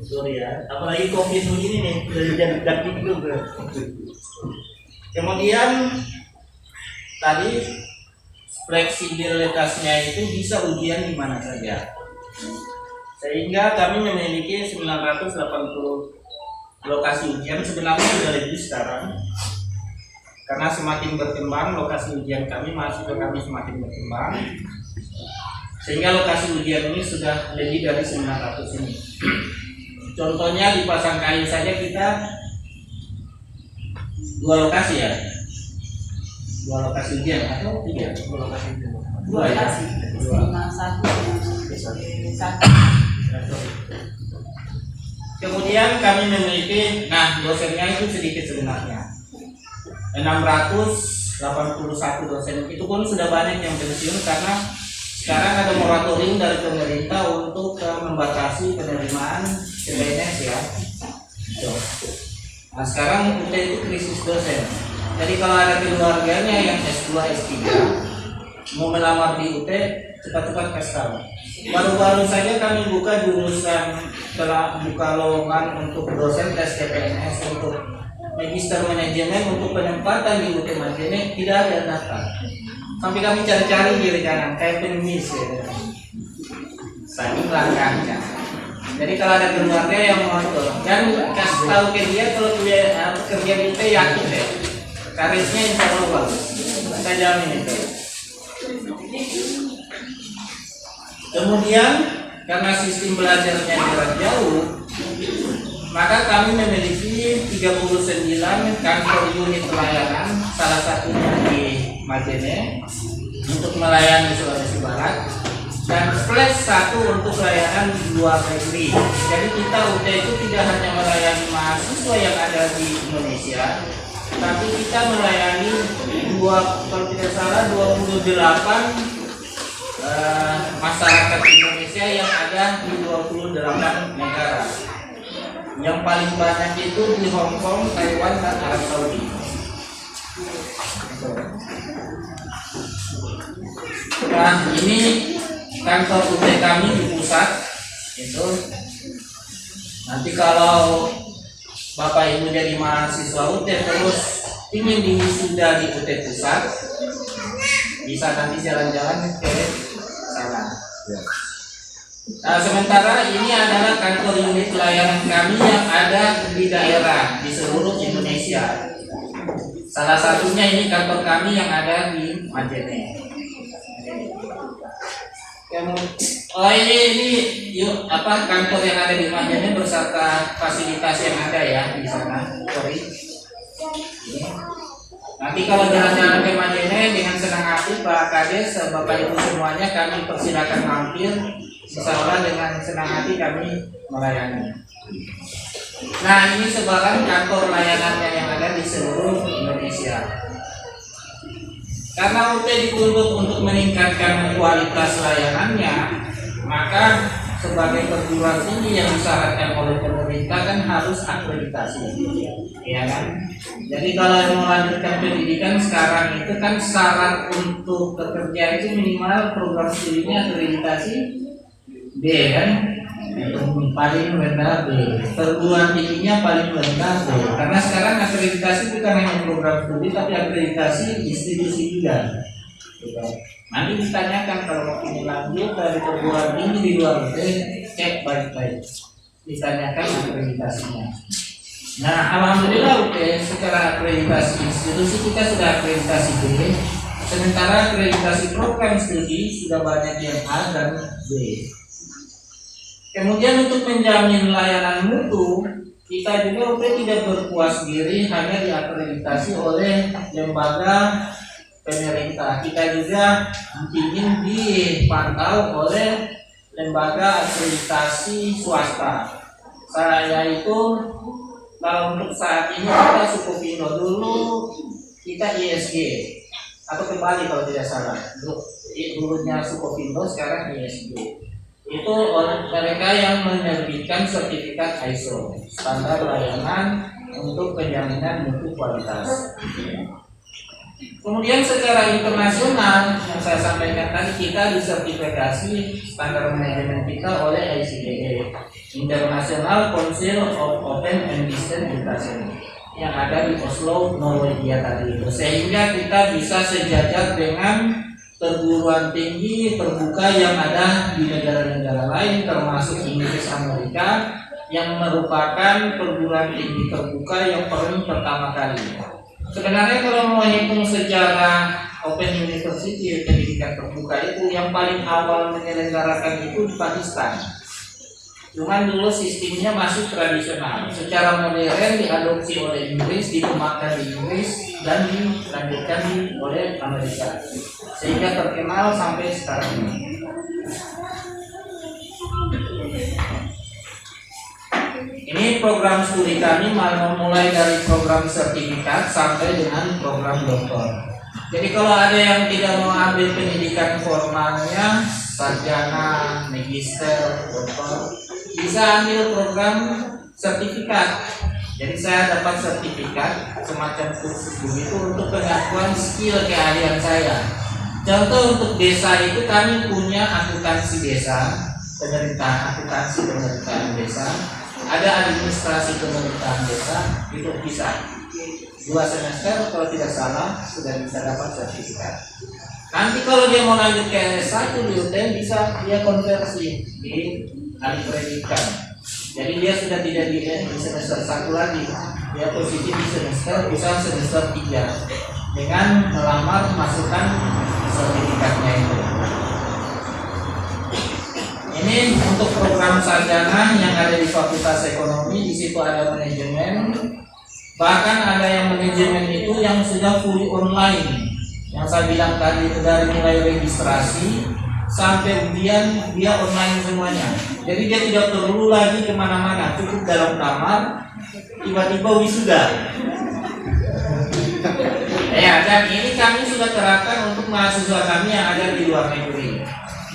sorry ya, apalagi COVID begini nih dari jam tidur. Kemudian tadi fleksibilitasnya itu bisa ujian di mana saja, sehingga kami memiliki 980 lokasi ujian. Sebenarnya sudah lebih sekarang karena semakin berkembang lokasi ujian kami, mahasiswa kami semakin berkembang, sehingga lokasi ujian ini sudah lebih dari 900 ini. Contohnya di Pasangkayu saja kita 2 lokasi ya, 2 lokasi ujian atau 3? 2 lokasi ujian. 2 ya? 1. Kemudian kami memiliki, dosennya itu sedikit sebenarnya. 681 dosen, itu pun sudah banyak yang pensiun karena sekarang ada moratorium dari pemerintah untuk membatasi penerimaan CPNS ya. Nah sekarang UT itu krisis dosen. Jadi kalau ada keluarganya yang S2, S3 mau melamar di UT, cepat-cepat kasih tahu. Baru-baru saja kami buka jurusan, telah buka lowongan untuk dosen tes CPNS untuk magister manajemen untuk penempatan di UT Majene, tidak ada daftar. Sampai kami cari-cari kiri kanan kayak pengemis ya. Saking langkahnya. Jadi kalau ada keluarga yang mau dan kasih tahu ke dia kalau dia kerja di UT yakin deh, karisnya insya Allah bagus. Saya jamin itu. Kemudian karena sistem belajarnya jarak jauh, maka kami memiliki 39 kantor unit pelayanan, salah satunya di Majene untuk melayani Sulawesi Barat, dan plus 1 untuk pelayanan di luar negeri. Jadi kita UT itu tidak hanya melayani mahasiswa yang ada di Indonesia, tapi kita melayani kalau tidak salah 28 masyarakat Indonesia yang ada di 28 negara. Yang paling banyak itu di Hong Kong, Taiwan, dan Arab Saudi. Nah ini kantor UT kami di pusat itu. Nanti kalau Bapak Ibu jadi mahasiswa UT terus ingin diwisuda di UT pusat, bisa nanti jalan-jalan ke sana. Nah, sementara ini adalah kantor unit layanan kami yang ada di daerah di seluruh Indonesia. Salah satunya ini kantor kami yang ada di Majene. Oh ini yuk kantor yang ada di Majene beserta fasilitas yang ada ya di sana. Sorry. Nanti kalau jalan-jalan ke Majene dengan senang hati Pak Kades, Bapak Ibu semuanya kami persilakan mampir. Insya Allah dengan senang hati kami melayani. Nah ini sebaran kantor layanannya yang ada di seluruh Indonesia. Karena UT dituntut untuk meningkatkan kualitas layanannya, maka sebagai perguruan tinggi yang disyaratkan oleh pemerintah kan harus akreditasi, ya kan? Jadi kalau mau melanjutkan pendidikan sekarang itu kan syarat untuk bekerja itu minimal program studinya akreditasi B kan? Paling rendah B, perguruan tingginya paling rendah B. Karena sekarang akreditasi bukan hanya program studi tapi akreditasi institusi juga. Nanti ditanyakan kalau mau ini lanjut dari perguruan tinggi di luar B, cek baik-baik. Ditanyakan akreditasinya. Nah, alhamdulillah secara akreditasi institusi kita sudah akreditasi B. Sementara akreditasi program studi sudah banyak yang A dan B. Kemudian untuk menjamin layanan mutu, kita juga tidak berpuas diri hanya diakreditasi oleh lembaga pemerintah. Kita juga ingin dipantau oleh lembaga akreditasi swasta. Saya itu kalau untuk saat ini kita Sukopindo, dulu kita ISG atau kembali kalau tidak salah. Dulunya Sukopindo, sekarang ISG. Itu oleh mereka yang menerbitkan sertifikat ISO, standar layanan untuk penjaminan mutu kualitas. Kemudian secara internasional yang saya sampaikan tadi, kita disertifikasi standar manajemen kita oleh ICDE, International Council of Open and Distance Education, yang ada di Oslo, Norwegia tadi. Sehingga kita bisa sejajar dengan perguruan tinggi terbuka yang ada di negara-negara lain termasuk Inggris, Amerika, yang merupakan perguruan tinggi terbuka yang paling pertama kali. Sebenarnya kalau mau hitung secara Open University pendidikan terbuka itu yang paling awal menyelenggarakan itu di Pakistan. Cuman dulu sistemnya masih tradisional. Secara modern diadopsi oleh Inggris, dikembangkan di Inggris dan dilanjutkan oleh Amerika, sehingga terkenal sampai sekarang ini. Ini program studi kami mulai dari program sertifikat sampai dengan program doktor. Jadi kalau ada yang tidak mau ambil pendidikan formalnya, sarjana, magister, doktor, bisa ambil program sertifikat. Jadi saya dapat sertifikat semacam kursus begitu untuk pengakuan skill keahlian saya. Contoh untuk desa itu kami punya akuntansi desa, pemerintahan akuntansi pemerintahan desa, ada administrasi pemerintahan desa, itu bisa 2 semester kalau tidak salah sudah bisa dapat sertifikat. Nanti kalau dia mau lanjut ke S1 di UTM bisa dia konversi di alih pendidikan. Jadi dia sudah tidak di semester 1 lagi, dia posisi di semester bisa semester 3 dengan melamar masukkan sertifikatnya itu. Ini untuk program sarjana yang ada di Fakultas Ekonomi, di situ ada manajemen, bahkan ada yang manajemen itu yang sudah fully online. Yang saya bilang tadi itu dari mulai registrasi sampai ujian dia online semuanya. Jadi dia tidak perlu lagi kemana-mana, cukup dalam kamar, tiba-tiba wisuda. Ya, dan ini kami sudah terapkan untuk mahasiswa kami yang ada di luar negeri.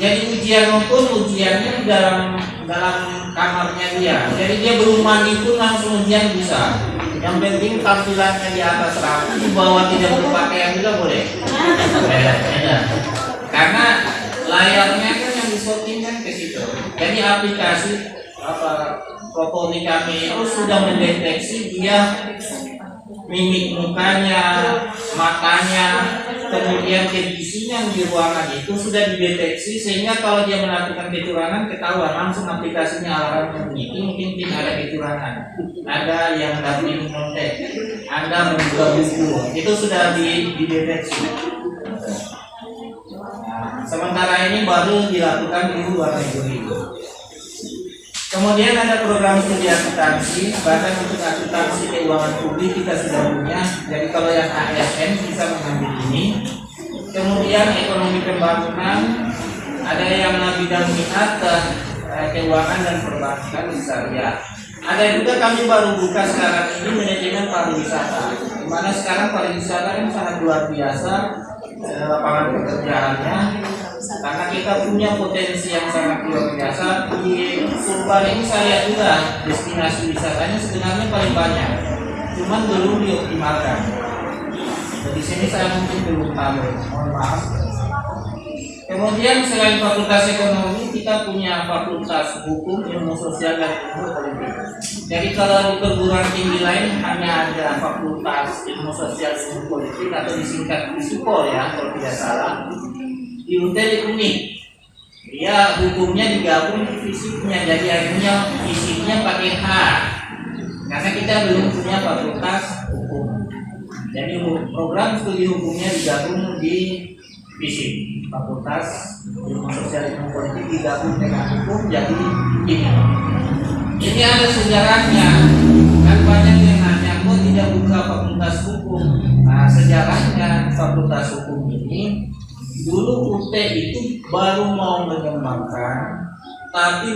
Jadi ujian pun ujiannya dalam kamarnya dia. Jadi dia belum mandi pun langsung ujian bisa. Yang penting tampilannya di atas rapi, di bawah tidak berpakaian juga boleh. Karena layarnya kan yang disorting kan ke situ. Jadi aplikasi Proponi kami itu sudah mendeteksi dia mimik mukanya, matanya, kemudian kondisinya di ruangan itu sudah dideteksi sehingga kalau dia melakukan kecurangan ketahuan langsung aplikasinya alarm bunyi. Mungkin ada kecurangan, ada yang dapat mengontek, Anda membuka buku, itu sudah dideteksi. Nah, sementara ini baru dilakukan di luar negeri. Kemudian ada program studi akuntansi, bahkan untuk akuntansi keuangan publik kita sudah punya. Jadi kalau yang ASN bisa mengambil ini. Kemudian ekonomi pembangunan, ada yang bidang minat keuangan dan perbankan syariah. Ada juga kami baru buka sekarang ini manajemen pariwisata, di mana sekarang pariwisata kan sangat luar biasa lapangan pekerjaannya. Karena kita punya potensi yang sangat luar biasa di Sulbar ini, saya lihat juga destinasi wisatanya sebenarnya paling banyak, cuman belum dioptimalkan. Di sini saya mungkin belum tahu, mohon maaf. Kemudian selain fakultas ekonomi, kita punya fakultas hukum, ilmu sosial dan ilmu politik. Jadi kalau di perguruan tinggi lain hanya ada fakultas ilmu sosial dan ilmu politik atau disingkat FISIPOL ya kalau tidak salah. Di UTL unik, dia hukumnya digabung di fisiknya, jadi akhirnya fisiknya pakai H, karena kita belum punya fakultas hukum. Jadi program studi hukumnya digabung di fisik, fakultas ilmu sosial ilmu politik digabung dengan hukum, jadi ini. Ini ada sejarahnya, kan banyak yang nanya kok tidak buka fakultas hukum. Nah, sejarahnya fakultas hukum ini dulu UT itu baru mau mengembangkan, tapi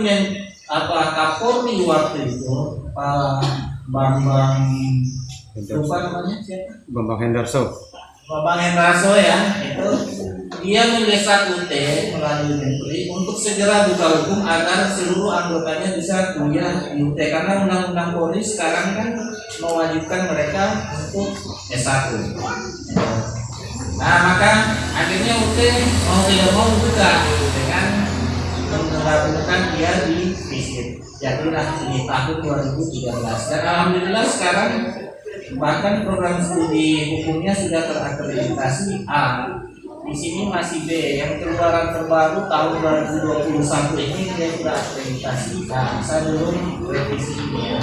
Kapolri waktu itu Pak Bambang lupa namanya siapa? Bambang Hendarso. Bambang Hendarso ya, itu dia mendesak UT melalui Menteri untuk segera buka hukum agar seluruh anggotanya bisa kuliah di UT, karena undang-undang Polri sekarang kan mewajibkan mereka untuk S1. Nah, maka akhirnya UT mau tidak mau buka dengan melakukan dia di visit. Jadilah di tahun 2013 dan alhamdulillah sekarang bahkan program studi hukumnya sudah terakreditasi A. Di sini masih B. Yang keluaran terbaru tahun 2021 ini dia sudah akreditasi A. Saya belum revisi ini ya.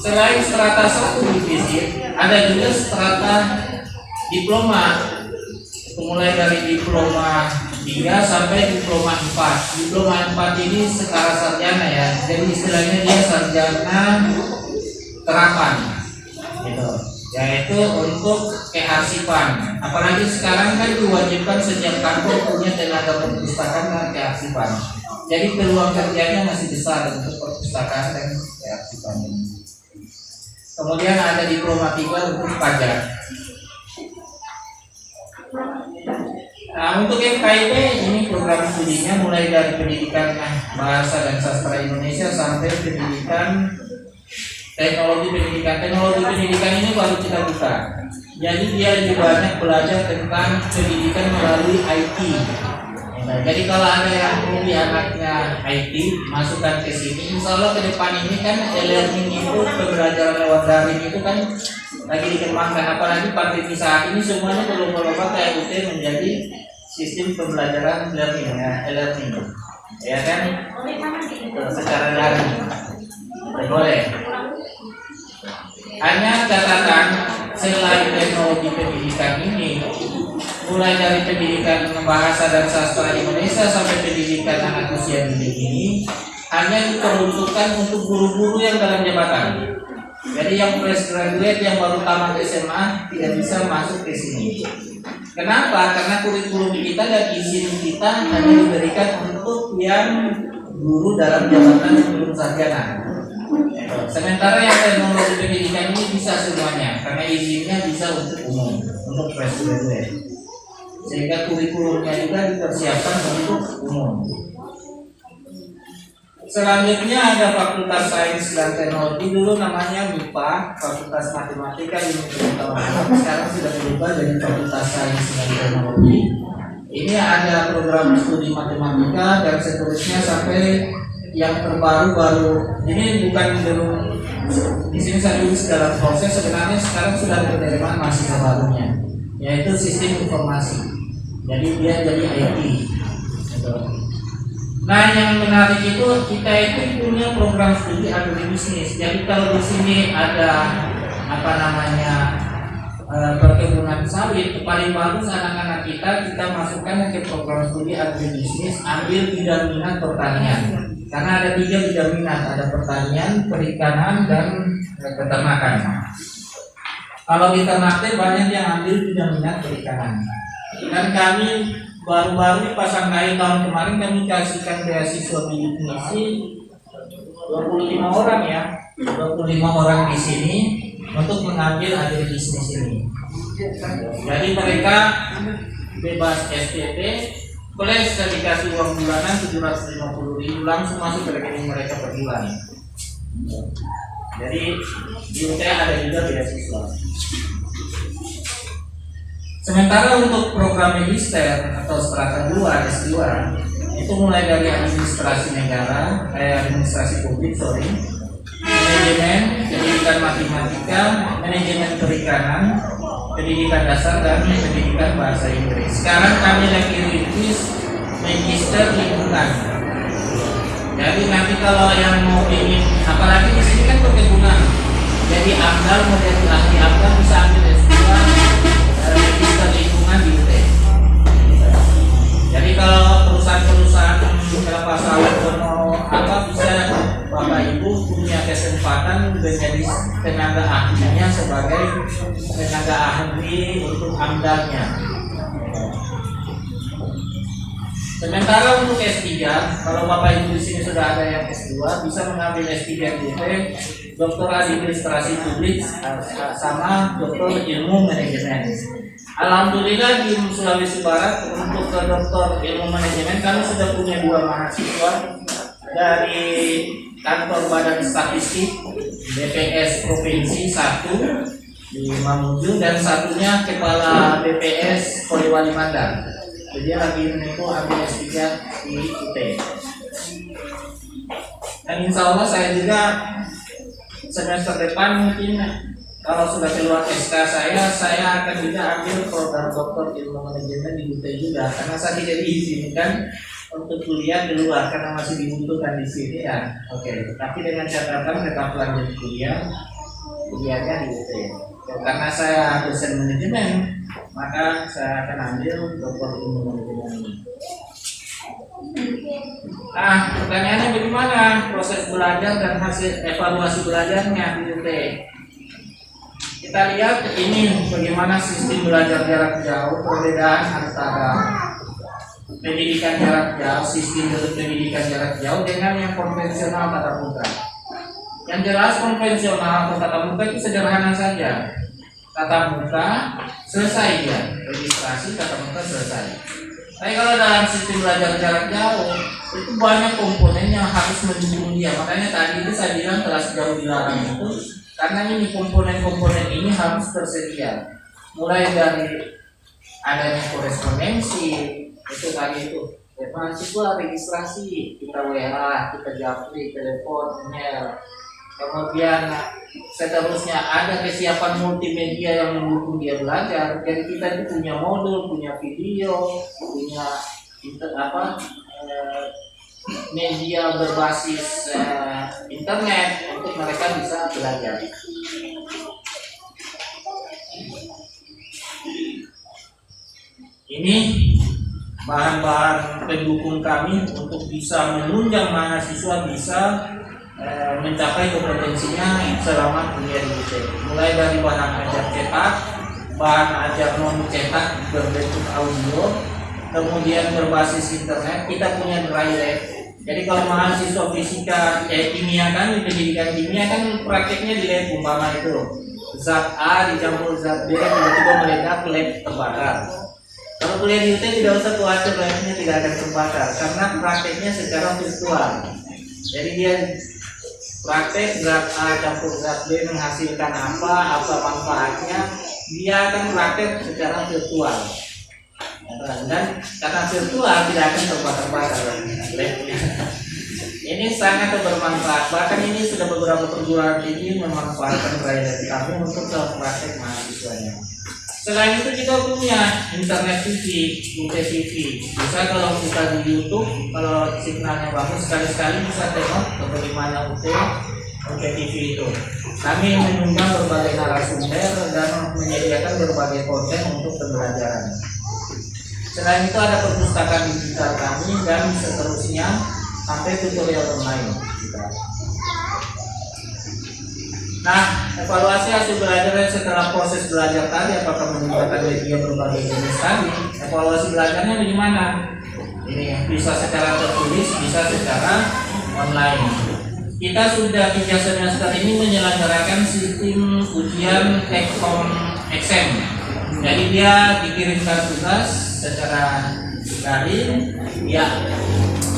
Selain strata 1 di visit, ada juga strata diploma, mulai dari diploma 3 sampai diploma 4. Diploma 4 ini setara sarjana ya, jadi istilahnya dia sarjana terapan gitu, yaitu untuk kearsipan. Apalagi sekarang kan diwajibkan setiap kantor punya tenaga perpustakaan dan kearsipan, jadi peluang kerjanya masih besar untuk perpustakaan dan kearsipan ini. Kemudian ada diploma 3 untuk pajak. Nah, untuk FKIP ini program studinya mulai dari pendidikan bahasa dan sastra Indonesia sampai pendidikan teknologi pendidikan. Teknologi pendidikan ini baru kita buka. Jadi dia lebih banyak belajar tentang pendidikan melalui IT. Nah, jadi kalau ada yang hobi anaknya IT, masukkan ke sini. Insya Allah ke depan ini kan e-learning itu, pembelajaran lewat daring itu kan lagi dikembangkan, apalagi pandemi saat ini semuanya berlomba-lomba kayak UT menjadi sistem pembelajaran learning ya, e-learning ya kan, secara daring boleh. Hanya catatan, selain teknologi pendidikan ini, mulai dari pendidikan bahasa dan sastra Indonesia sampai pendidikan anak usia dini ini hanya diperuntukkan untuk guru-guru yang dalam jabatan. Jadi yang fresh graduate yang baru tamat SMA tidak bisa masuk ke sini. Kenapa? Karena kurikulum kita dan izin kita hanya diberikan untuk yang guru dalam jabatan yang belum sarjana. Sementara yang teknologi pendidikan ini bisa semuanya, karena izinnya bisa untuk umum, untuk fresh graduate. Sehingga kurikulumnya juga dipersiapkan untuk umum. Selanjutnya ada Fakultas Sains dan Teknologi, dulu namanya MIPA, Fakultas Matematika Ilmu Pengetahuan. Sekarang sudah berubah jadi Fakultas Sains dan Teknologi. Ini ada program studi matematika dan seterusnya sampai yang terbaru. Ini bukan belum di sini saya tulis dalam proses, sebenarnya sekarang sudah ada penerimaan mahasiswa barunya. yaitu sistem informasi. Jadi dia jadi IT. Gitu. Nah, yang menarik itu kita itu punya program studi agribisnis. Jadi kalau di sini ada apa namanya perkebunan sawit, paling bagus anak-anak kita masukkan ke program studi agribisnis, ambil bidang minat pertanian. Karena ada 3 bidang minat, ada pertanian, perikanan, dan peternakan. Kalau di ternak banyak yang ambil bidang minat perikanan. Dan kami baru-baru pasang air tahun kemarin kami kasihkan beasiswa bidik misi 25 orang ya, 25 orang di sini untuk mengambil agribisnis ini. Jadi mereka bebas SPP plus dikasih uang bulanan 750.000 langsung masuk ke rekening mereka per bulan. Jadi di UTM ada juga beasiswa. Sementara untuk program magister atau strata 2 S2 itu mulai dari administrasi negara, administrasi publik, manajemen, pendidikan matematika, manajemen perikanan, pendidikan dasar, dan pendidikan bahasa Inggris. Sekarang kami lagi rilis magister lingkungan. Jadi nanti kalau yang mau ingin, apalagi di sini kan perkebunan, jadi AMDAL mau jadi ahli AMDAL bisa ambil S2 magister lingkungan di UT. Jadi kalau perusahaan-perusahaan kelapa sawit mau apa bisa Bapak Ibu punya kesempatan menjadi tenaga ahlinya sebagai tenaga ahli untuk AMDAL-nya. Sementara untuk S3, kalau Bapak Ibu di sini sudah ada yang S2, bisa mengambil S3 di UT, Doktor Administrasi Publik sama Doktor Ilmu Manajemen. Alhamdulillah di Sulawesi Barat untuk Doktor Ilmu Manajemen kami sudah punya 2 mahasiswa dari kantor Badan Statistik BPS Provinsi 1 di Mamuju dan satunya Kepala BPS Polewali Mandar. Jadi lagi itu ambil S3 di UT. Dan insya Allah saya juga semester depan mungkin kalau sudah keluar SK saya akan juga ambil program Doktor Ilmu Manajemen di UT juga karena saya tidak diizinkan untuk kuliah di luar karena masih dibutuhkan di sini ya. Oke. Tapi dengan catatan tetap lanjut kuliahnya di UT. Karena saya dosen manajemen, maka saya akan ambil Doktor Ilmu Manajemen ini. Nah, pertanyaannya bagaimana proses belajar dan hasil evaluasi belajarnya di UT? Kita lihat ini bagaimana sistem belajar jarak jauh, perbedaan antara pendidikan jarak jauh, sistem pendidikan jarak jauh dengan yang konvensional tatap muka. Yang jelas konvensional atau tatap muka itu sederhana saja. Tatap muka selesai ya, registrasi tatap muka selesai. Tapi kalau dalam sistem belajar jarak jauh itu banyak komponen yang harus mendukung dia. Makanya tadi itu saya bilang kelas jauh dilarang itu karena ini komponen-komponen ini harus tersedia. Mulai dari adanya korespondensi itu tadi itu mahasiswa registrasi kita WA, kita japri, telepon, email. Kemudian seterusnya ada kesiapan multimedia yang mendukung dia belajar. Jadi kita itu punya modul, punya video, punya media berbasis internet untuk mereka bisa belajar. Ini bahan-bahan pendukung kami untuk bisa menunjang mahasiswa bisa mencapai kompetensinya selama kuliah di UT. Mulai dari bahan ajar cetak, bahan ajar non cetak berbentuk audio, kemudian berbasis internet. Kita punya dry lab. Jadi kalau mahasiswa fisika kimia kan di pendidikan kimia kan prakteknya di lab umpama itu zat A dicampur zat B tiba-tiba meledak lab terbakar. Kalau kuliah di UT tidak usah khawatir labnya tidak akan terbakar karena prakteknya secara virtual. Jadi dia praktek zat A campur zat B menghasilkan apa manfaatnya, dia akan praktek secara virtual. Dan karena virtual tidak akan terbakar-bakar labnya. Ini sangat bermanfaat. Bahkan ini sudah beberapa perguruan tinggi memanfaatkan dry lab kami untuk praktek mahasiswanya. Selain itu kita punya internet TV, UT TV. Bisa kalau kita di YouTube, kalau signalnya bagus sekali-sekali bisa tengok bagaimana UT TV itu. Kami mengundang berbagai narasumber dan menyediakan berbagai konten untuk pembelajaran. Selain itu ada perpustakaan digital kami dan seterusnya sampai tutorial online. Nah, evaluasi hasil belajar setelah proses belajar tadi, apakah menggunakan media berbagai jenis tadi, evaluasi belajarnya bagaimana? Ini bisa secara tertulis, bisa secara online. Kita sudah 3 semester ini menyelenggarakan sistem ujian take home exam. Jadi dia dikirimkan tugas secara daring, ya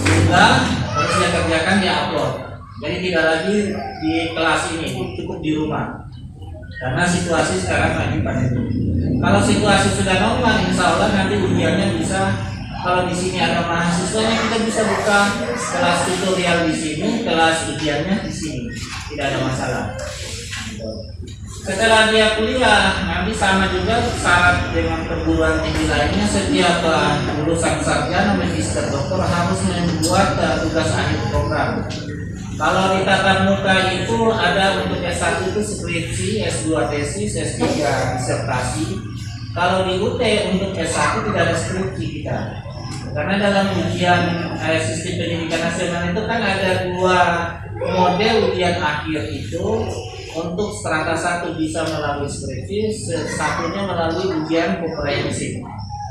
juga harus dia kerjakan, dia upload. Jadi tidak lagi di kelas ini, cukup di rumah. Karena situasi sekarang lagi pandemi. Kalau situasi sudah normal, insya Allah nanti ujiannya bisa. Kalau di sini ada mahasiswanya, kita bisa buka kelas tutorial di sini, kelas ujiannya di sini, tidak ada masalah. Setelah dia kuliah, nanti sama juga syarat dengan perguruan tinggi lainnya, setiap lulusan sarjana magister doktor harus membuat tugas akhir program. Kalau di tatap muka itu ada untuk S1 itu skripsi, S2 tesis, S3 disertasi. Kalau di UT untuk S1 tidak ada skripsi kita. Karena dalam ujian sistem pendidikan nasional itu kan ada 2 model ujian akhir itu. Untuk strata 1 bisa melalui skripsi, satunya melalui ujian komprehensif.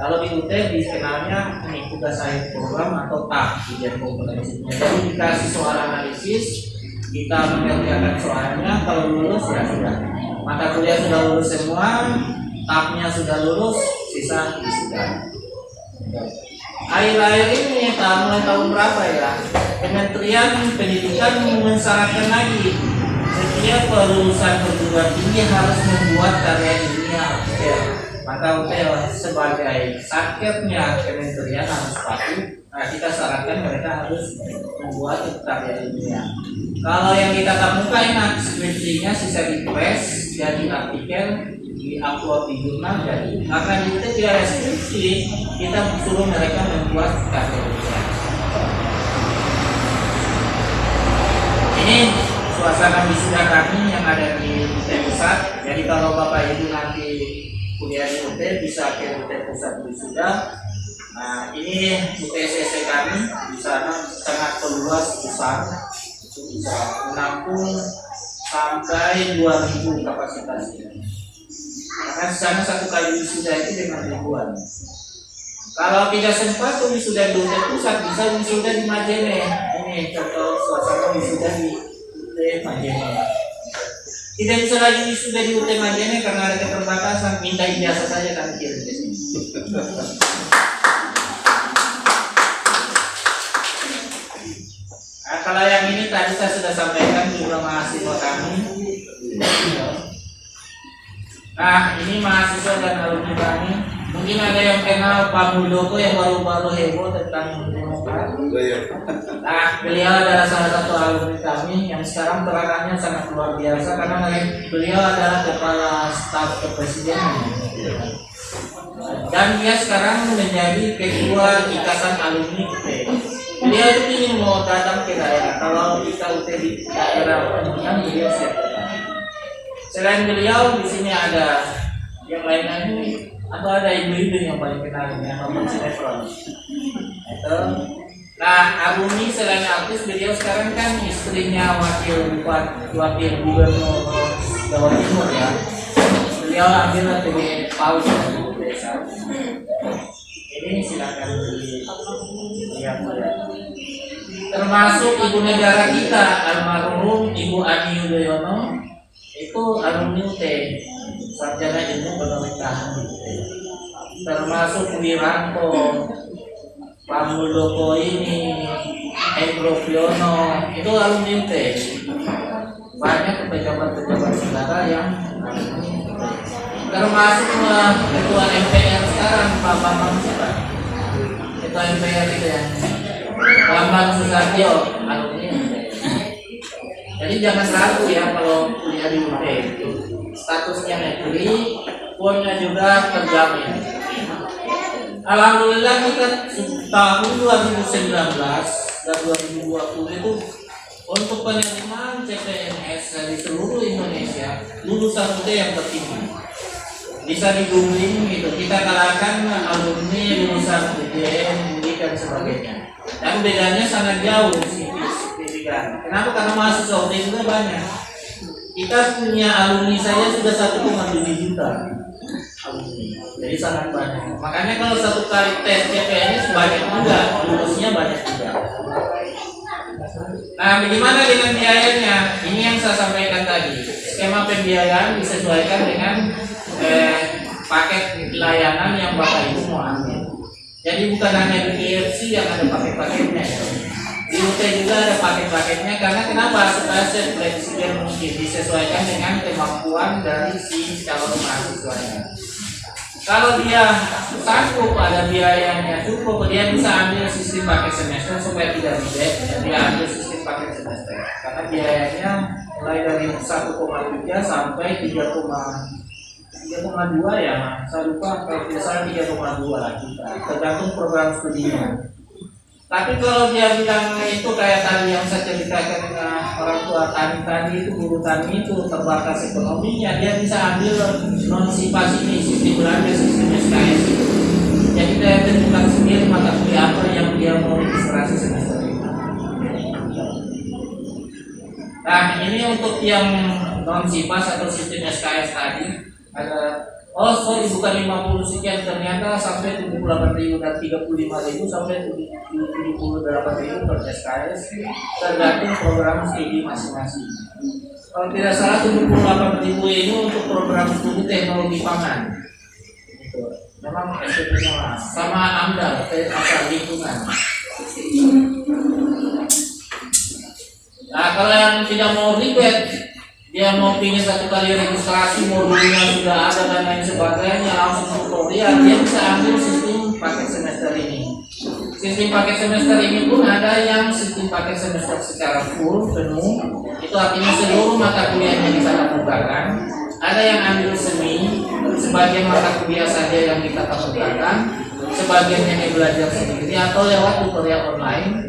Kalau di UT dikenalnya ini tugas akhir program atau TAP, ujian komprehensifnya. Jadi dikasih soal analisis, kita mengerjakan soalnya, kalau lulus ya sudah. Mata kuliah sudah lulus semua, TAP-nya sudah lulus, sisa sudah. Akhir-akhir ini mulai tahun berapa ya? Kementerian Pendidikan mensyaratkan lagi setiap lulusan perguruan tinggi harus membuat karya ilmiah. Maka UTL sebagai sakitnya kementerian harus patuh. Nah, kita syaratkan mereka harus membuat karya ilmiah. Kalau yang kita temukan enak, skripsinya sisa di press, jadi artikel, di-upload di jurnal, jadi karena itu tidak ada skripsi, kita suruh mereka membuat karya ilmiah. Ini suasana wisuda kami yang ada di UT Pusat. Jadi kalau Bapak Ibu nanti kuliah di UT bisa ke UT Pusat wisuda. Nah, ini UTCC kami di sana sangat luas besar, itu bisa menampung sampai 2.000 kapasitasnya. Karena di sana 1 kali wisuda itu dengan ribuan. Kalau tidak sempat wisuda di UT Pusat, bisa wisuda di Majene. Ini contoh suasana wisuda di UT Majene. Tidak bisa lagi wisuda di UT Majene karena ada keterbatasan, minta ijazah saja kami kirim ke sini. Nah, kalau yang ini tadi saya sudah sampaikan juga mahasiswa kami. Nah, ini mahasiswa dan alumni kami. Mungkin ada yang kenal Pak Muldoko yang baru-baru heboh tentang Demokrat. Nah, beliau adalah salah satu alumni kami yang sekarang peranannya sangat luar biasa karena beliau adalah kepala staf kepresidenan. Dan dia sekarang menjadi ketua ikatan alumni UT. Beliau itu ingin mau datang ke daerah. Kalau kita UT di daerah Pemungan, beliau siap datang. Selain beliau, di sini ada yang lainnya ini. Atau ada ibu-ibu yang paling kenal yang nonton sinetron. Itu. Nah, alumni selain artis, beliau sekarang kan istrinya wakil gubernur Jawa Timur ya. Beliau ambil dari PAUD dari desa. Ini silakan dilihat. Termasuk ibu negara kita, almarhum Ibu Ani Yudhoyono, itu alumni UT. Sarjana ilmu pemerintahan di UT. Termasuk Wiranto, Pak Muldoko ini, Hendro Piono, itu alumni UT. Banyak pejabat-pejabat negara yang termasuk ketua MPR sekarang Pak Bambang Susatyo. Ketua MPR itu yang Bambang Susatyo, alumni UT. Jadi jangan ragu ya kalau kuliah di UT. Statusnya negeri, uangnya juga terjamin. Alhamdulillah kita tahun 2019 dan 2020 itu untuk penerimaan CPNS dari seluruh Indonesia lulusan UT yang tertinggi. Bisa di googling gitu, kita kalahkan alumni lulusan UGM, UI dan sebagainya. Dan bedanya sangat jauh signifikan. Kenapa? Karena mahasiswa UT juga banyak. Kita punya alumni saya sudah 1,7 juta alumni, jadi sangat banyak. Makanya kalau satu kali tes CPNS banyak juga, lulusnya banyak juga. Nah, bagaimana dengan biayanya? Ini yang saya sampaikan tadi. Skema pembiayaan disesuaikan dengan paket layanan yang Bapak Ibu mau ambil. Jadi bukan hanya di IFC yang ada paket-paketnya ya. Di UT juga ada paket-paketnya, karena kenapa? Supaya fleksibel mungkin, disesuaikan dengan kemampuan dari si calon mahasiswanya. Kalau dia sanggup, ada biayanya cukup, dia bisa ambil sistem paket semester supaya tidak ribet. Dia ambil sistem paket semester karena biayanya mulai dari 1,3 sampai 3,2 ya, saya lupa, kalau tidak salah 3,2 juta, tergantung program studinya. Tapi kalau dia bilang itu kayak tadi yang saya ceritakan dengan orang tua tadi itu, guru tani itu terbatas ekonominya, dia bisa ambil non-sipas ini, sistem belanja, sistem SKS itu. Jadi dia tentukan sendiri mata kuliah apa yang dia mau registrasi semester ini. Nah, ini untuk yang non-sipas atau sistem SKS tadi ada. Oh sorry, bukan 50 sekian, ternyata sampai 78.000 dan 35.000 sampai 78.000 per SKS, tergantung program studi masing-masing. Kalau tidak salah 78.000 ini untuk program studi teknologi pangan. Itu memang SPP-nya sama AMDAL, asal lingkungan. Nah, kalau yang tidak mau ribet, dia mau pingin satu kali registrasi, modulnya sudah ada dan lain sebagainya, langsung tutorial, dia bisa ambil sistem paket semester ini. Sistem paket semester ini pun ada yang sistem paket semester secara full, penuh, itu artinya seluruh mata kuliahnya kita mukakan. Ada yang ambil semi, sebagian mata kuliah saja yang kita mukakan, sebagian yang belajar sendiri atau lewat tutorial online.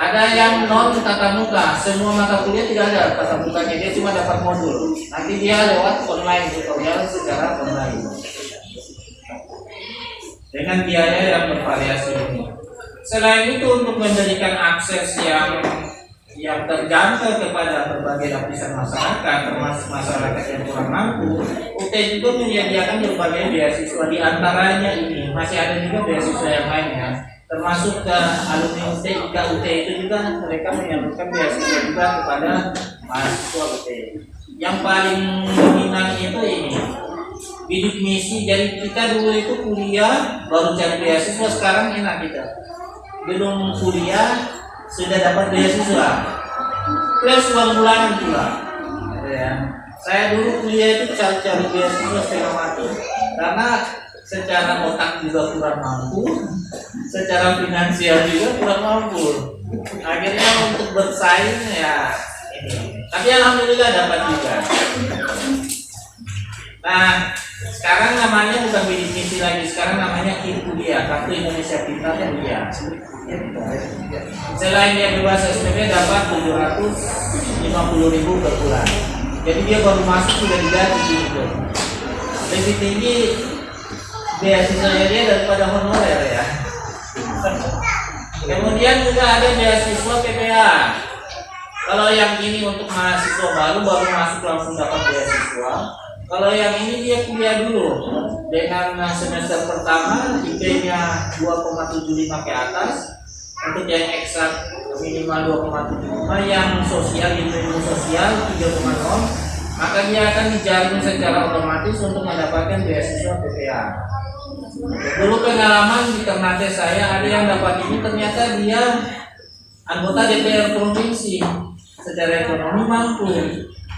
Ada yang non tatap muka, semua mata kuliah tidak ada tatap mukanya, dia cuma dapat modul. Nanti dia lewat online tutorial secara online. Dengan biaya yang bervariasi ini. Selain itu, untuk memberikan akses yang terjangkau kepada berbagai lapisan masyarakat, termasuk masyarakat yang kurang mampu, UT juga menyediakan berbagai beasiswa, di antaranya ini masih ada juga beasiswa yang lainnya. Termasuk ke alumni UT, ke UT itu juga mereka menyalurkan beasiswa juga kepada mahasiswa UT. Yang paling dominan itu ini bidik misi. Jadi kita dulu itu kuliah baru cari beasiswa, sekarang enak kita belum kuliah sudah dapat beasiswa plus uang bulanan juga ya. Saya dulu kuliah itu cari beasiswa setengah mati karena secara otak juga kurang mampu, secara finansial juga kurang mampu. Akhirnya untuk bersaing ya ini. Tapi alhamdulillah dapat juga. Nah, sekarang namanya bukan bidik misi lagi, sekarang namanya KIP Kuliah, Kartu Indonesia Pintar Kuliah. Selain dia bebas SPP dapat 750.000 per bulan. Jadi dia baru masuk sudah digaji gitu. Lebih tinggi beasiswanya dia daripada honorer ya. Kemudian juga ada beasiswa PPA. Kalau yang ini untuk mahasiswa baru masuk langsung dapat beasiswa. Kalau yang ini dia kuliah dulu dengan semester pertama IP-nya 2,75 ke atas. Untuk yang eksak minimal 2,75, yang sosial ilmu sosial 3,0, maka dia akan dijaring secara otomatis untuk mendapatkan beasiswa PPA. Dulu pengalaman di Ternate saya ada yang dapat ini, ternyata dia anggota DPR provinsi, secara ekonomi mampu.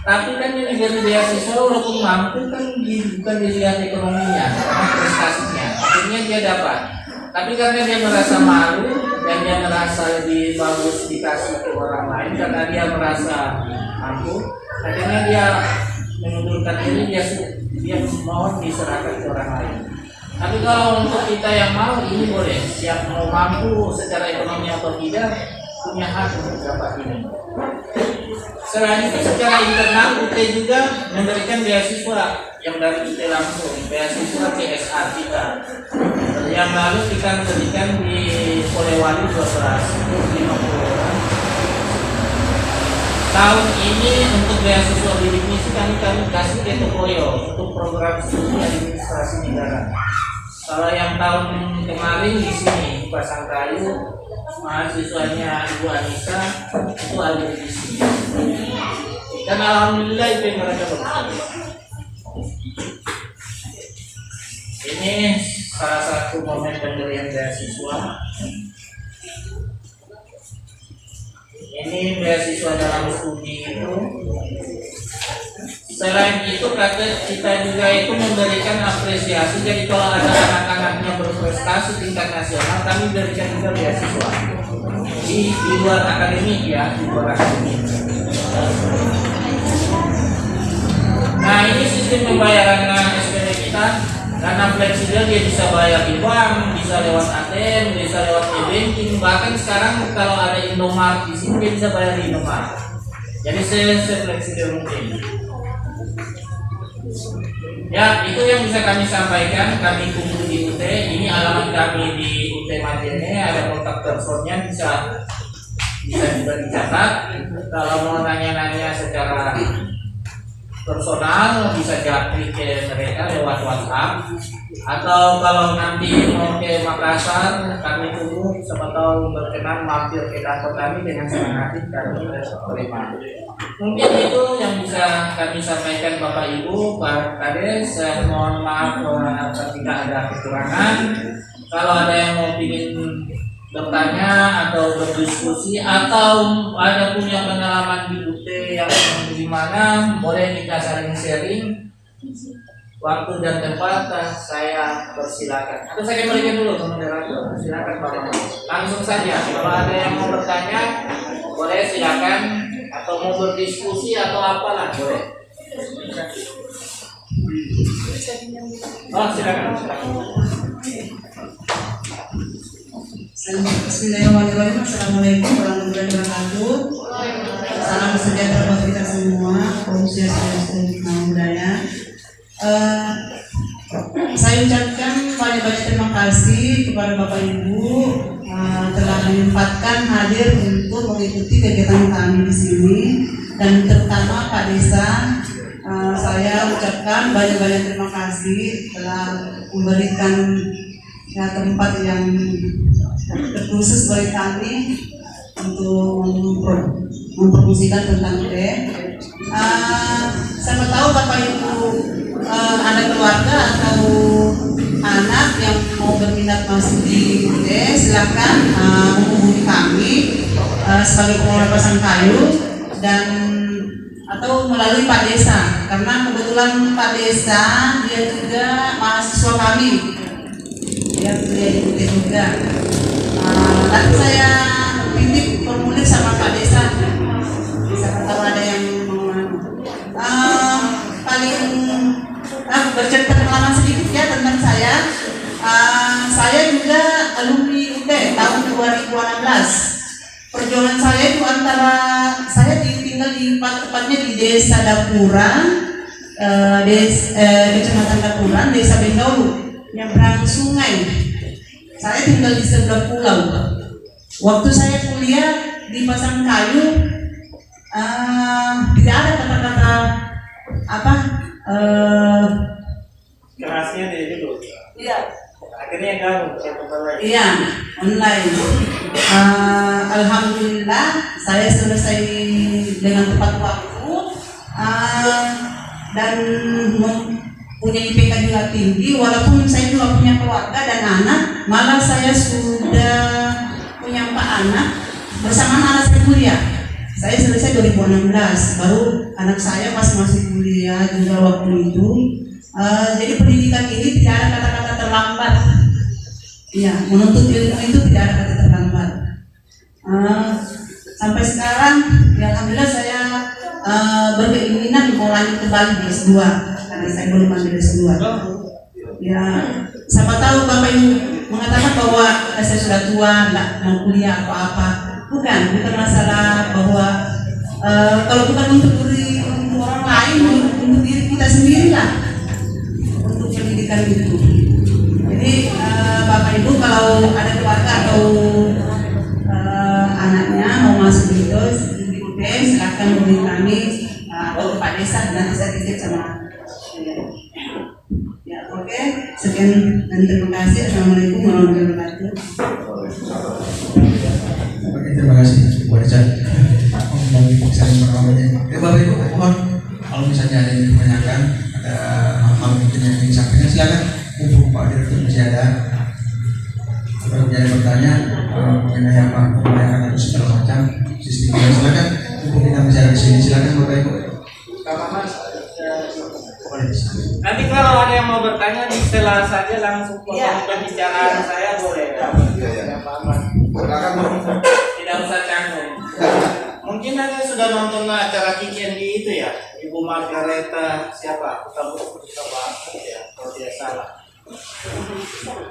Tapi kan yang diberi beasiswa walaupun mampu kan bukan dilihat ekonominya, karena prestasinya. Akhirnya dia dapat. Tapi karena dia merasa malu dan dia merasa lebih bagus dikasih ke orang lain karena dia merasa mampu, akhirnya dia mengundurkan diri, dia dia mohon diserahkan ke orang lain. Tapi kalau untuk kita yang mau, ini boleh, siap mau mampu secara ekonomi atau tidak, punya hak untuk dapat ini. Selain itu secara internal UT juga memberikan beasiswa yang dari UT langsung, beasiswa CSR kita. Yang lalu kita berikan di Polewali 12 untuk 50 orang. Tahun ini untuk beasiswa bidik misi kami kasih ke Tokoyo untuk program studi administrasi negara. Kalau yang tahun kemarin di sini Pasangkayu, mahasiswanya Ibu Anissa itu ada di sini. Dan alhamdulillah itu yang mereka berhasil. Ini salah satu momen pemberian beasiswa. Ini beasiswa dalam studi itu. Selain itu kita juga itu memberikan apresiasi. Jadi kalau ada anak-anaknya berprestasi tingkat nasional, kami berikan juga beasiswa di luar akademik ya, di luar akademik. Nah ini sistem pembayaran SPD kita. Karena fleksibel, dia bisa bayar di bank, bisa lewat ATM, bisa lewat e-banking. Bahkan sekarang kalau ada Indomaret di sini, dia bisa bayar di Indomaret. Jadi se-fleksibel mungkin. Ya, itu yang bisa kami sampaikan. Kami kumpul di UT. Ini alamat kami di UT Majene. Ada kontak teleponnya, bisa juga dicatat. Kalau mau nanya-nanya secara personal bisa japri ke mereka lewat WhatsApp, atau kalau nanti mau ke Makassar kami tunggu, siapa tahu berkenan mampir ke kantor kami dengan senang hati kami terima. Mungkin itu yang bisa kami sampaikan Bapak Ibu, Pak Kades. Mohon maaf jika ada kekurangan. Kalau ada yang mau ingin bertanya atau berdiskusi atau ada punya pengalaman di UT yang gimana, boleh kita saling sharing. Waktu dan tempat saya persilakan. Atau saya kembalikan dulu ke moderator. Silakan Bapak. Langsung saja. Kalau ada yang mau bertanya, boleh silakan. Atau mau berdiskusi atau apalah boleh. Oh silakan. Bismillahirrahmanirrahim. Assalamualaikum warahmatullahi wabarakatuh. Salam sejahtera buat kita semua, kaum muslimin budaya. Saya ucapkan banyak-banyak terima kasih kepada Bapak Ibu telah menyempatkan hadir untuk mengikuti kegiatan kami di sini, dan terutama Pak Desa. Saya ucapkan banyak-banyak terima kasih telah memberikan tempat yang terkhusus bagi kami untuk mempromosikan tentang UT. Siapa tahu Bapak Ibu ada keluarga atau anak yang mau berminat masuk di UT, silakan menghubungi kami sebagai pengelola Pasangkayu dan atau melalui Pak Desa, karena kebetulan Pak Desa dia juga mahasiswa kami. Dia kuliah di UT juga. Nanti saya titip formulir sama Pak Desa. Bisa tahu ada yang paling bercerita pengalaman sedikit ya tentang saya. Saya juga alumni UT tahun 2016. Perjuangan saya itu antara saya tinggal di tepatnya di Desa Dapuran, Kecamatan Dapuran, Desa Bendaulu, nyebrang sungai. Saya tinggal di sebelah pulau. Waktu saya kuliah di Pasangkayu, tidak ada kata-kata apa Kerasnya dari dulu. iya, Akhirnya kamu iya, online. Alhamdulillah saya selesai dengan tepat waktu dan punya IPK juga tinggi, walaupun saya juga punya keluarga dan anak. Malah saya sudah punya 4 anak, bersamaan anak saya kuliah. Saya selesai 2016, baru anak saya pas masih kuliah juga waktu itu. Jadi pendidikan ini tidak ada kata-kata terlambat. Iya, menuntut ilmu itu tidak ada kata terlambat. Sampai sekarang, ya alhamdulillah saya berkeinginan mau lanjut kembali di S2. Karena saya belum ambil S2. Ya, siapa tahu Bapak Ibu mengatakan bahwa saya sudah tua, nggak mau kuliah atau apa. Bukan masalah bahwa kalau bukan untuk orang lain, untuk diri kita sendiri lah, untuk pendidikan itu. Jadi Bapak Ibu kalau ada keluarga atau anaknya mau masuk di UTS, silakan hubungi kami atau Pak Desa, nanti saya titip sama ya. Oke, sekian dan terima kasih. Assalamualaikum warahmatullahi wabarakatuh. Oke, terima kasih Bu Richard. Saling berkongsi. Bapak Ibu mohon kalau misalnya ada yang ditanyakan, ada hal-hal mungkin yang ingin disampaikan, silakan. Untuk Pak Direktur masih ada. Kalau ada yang bertanya mengenai apa pembayaran atau segala macam sistemnya, silakan. Untuk kita masih ada di sini, silakan Bapak Ibu. Nanti kalau ada yang mau bertanya di setelah saja langsung potong pembicaraan saya boleh. Tidak usah canggung. Mungkin Anda sudah nonton acara Kitchen di itu ya, Ibu Margareta siapa? Kita ya, kalau tidak salah.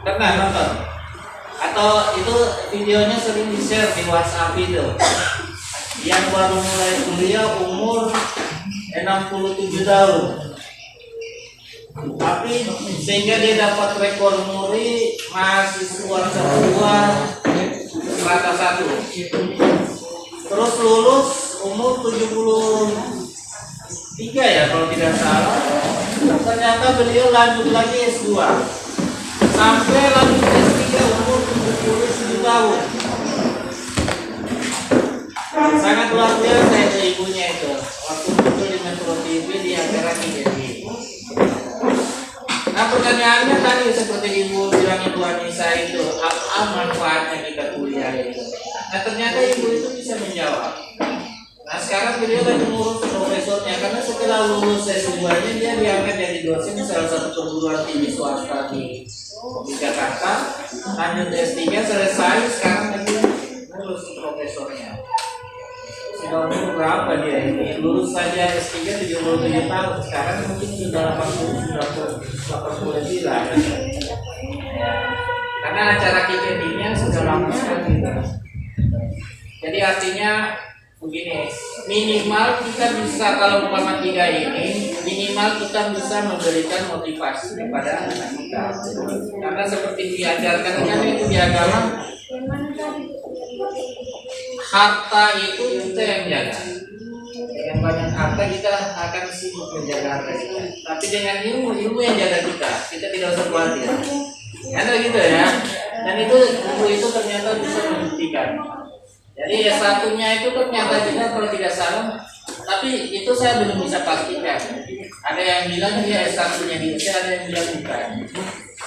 Pernah nonton? Atau itu videonya sering di-share di WhatsApp itu. Yang baru mulai kuliah umur 67 tahun. Tapi sehingga dia dapat rekor muri mahasiswa tertua rata 1. Terus lulus umur 73 ya kalau tidak salah. Ternyata beliau lanjut lagi S2 sampai lanjut S3 umur 77 tahun. Sangat luar biasa itu ibunya itu. Waktu muncul di Metro TV di acara KJP. Nah pertanyaannya tadi seperti ibu bilang Ibu Anissa itu, apa manfaatnya kita kuliah itu? Nah ternyata ibu itu bisa menjawab. Nah sekarang beliau lagi ngurus profesornya karena setelah lulus S2-nya dia diangkat jadi dosen di salah satu perguruan tinggi swasta di Jakarta. Lanjut S3 selesai, sekarang lagi ngurus profesornya. Sudah umur berapa dia ini? Lulus saja S3 77 tahun, sekarang mungkin sudah 80 lebih lah. Karena acara KJP-nya sudah lama sekali. Jadi artinya begini, minimal kita bisa kalau umpama 3 ini, minimal kita bisa memberikan motivasi kepada anak kita. Karena seperti diajarkan kan itu di agama, harta itu kita yang jaga. Dengan banyak harta kita akan sibuk menjaga harta kita. Tapi dengan ilmu yang jaga kita tidak usah khawatir. Karena gitu ya. Dan itu buku itu ternyata bisa membuktikan. Jadi S1-nya itu ternyata kita kalau tidak salah, tapi itu saya belum bisa pastikan. Ada yang bilang dia S1-nya di UC, ada yang bilang bukan.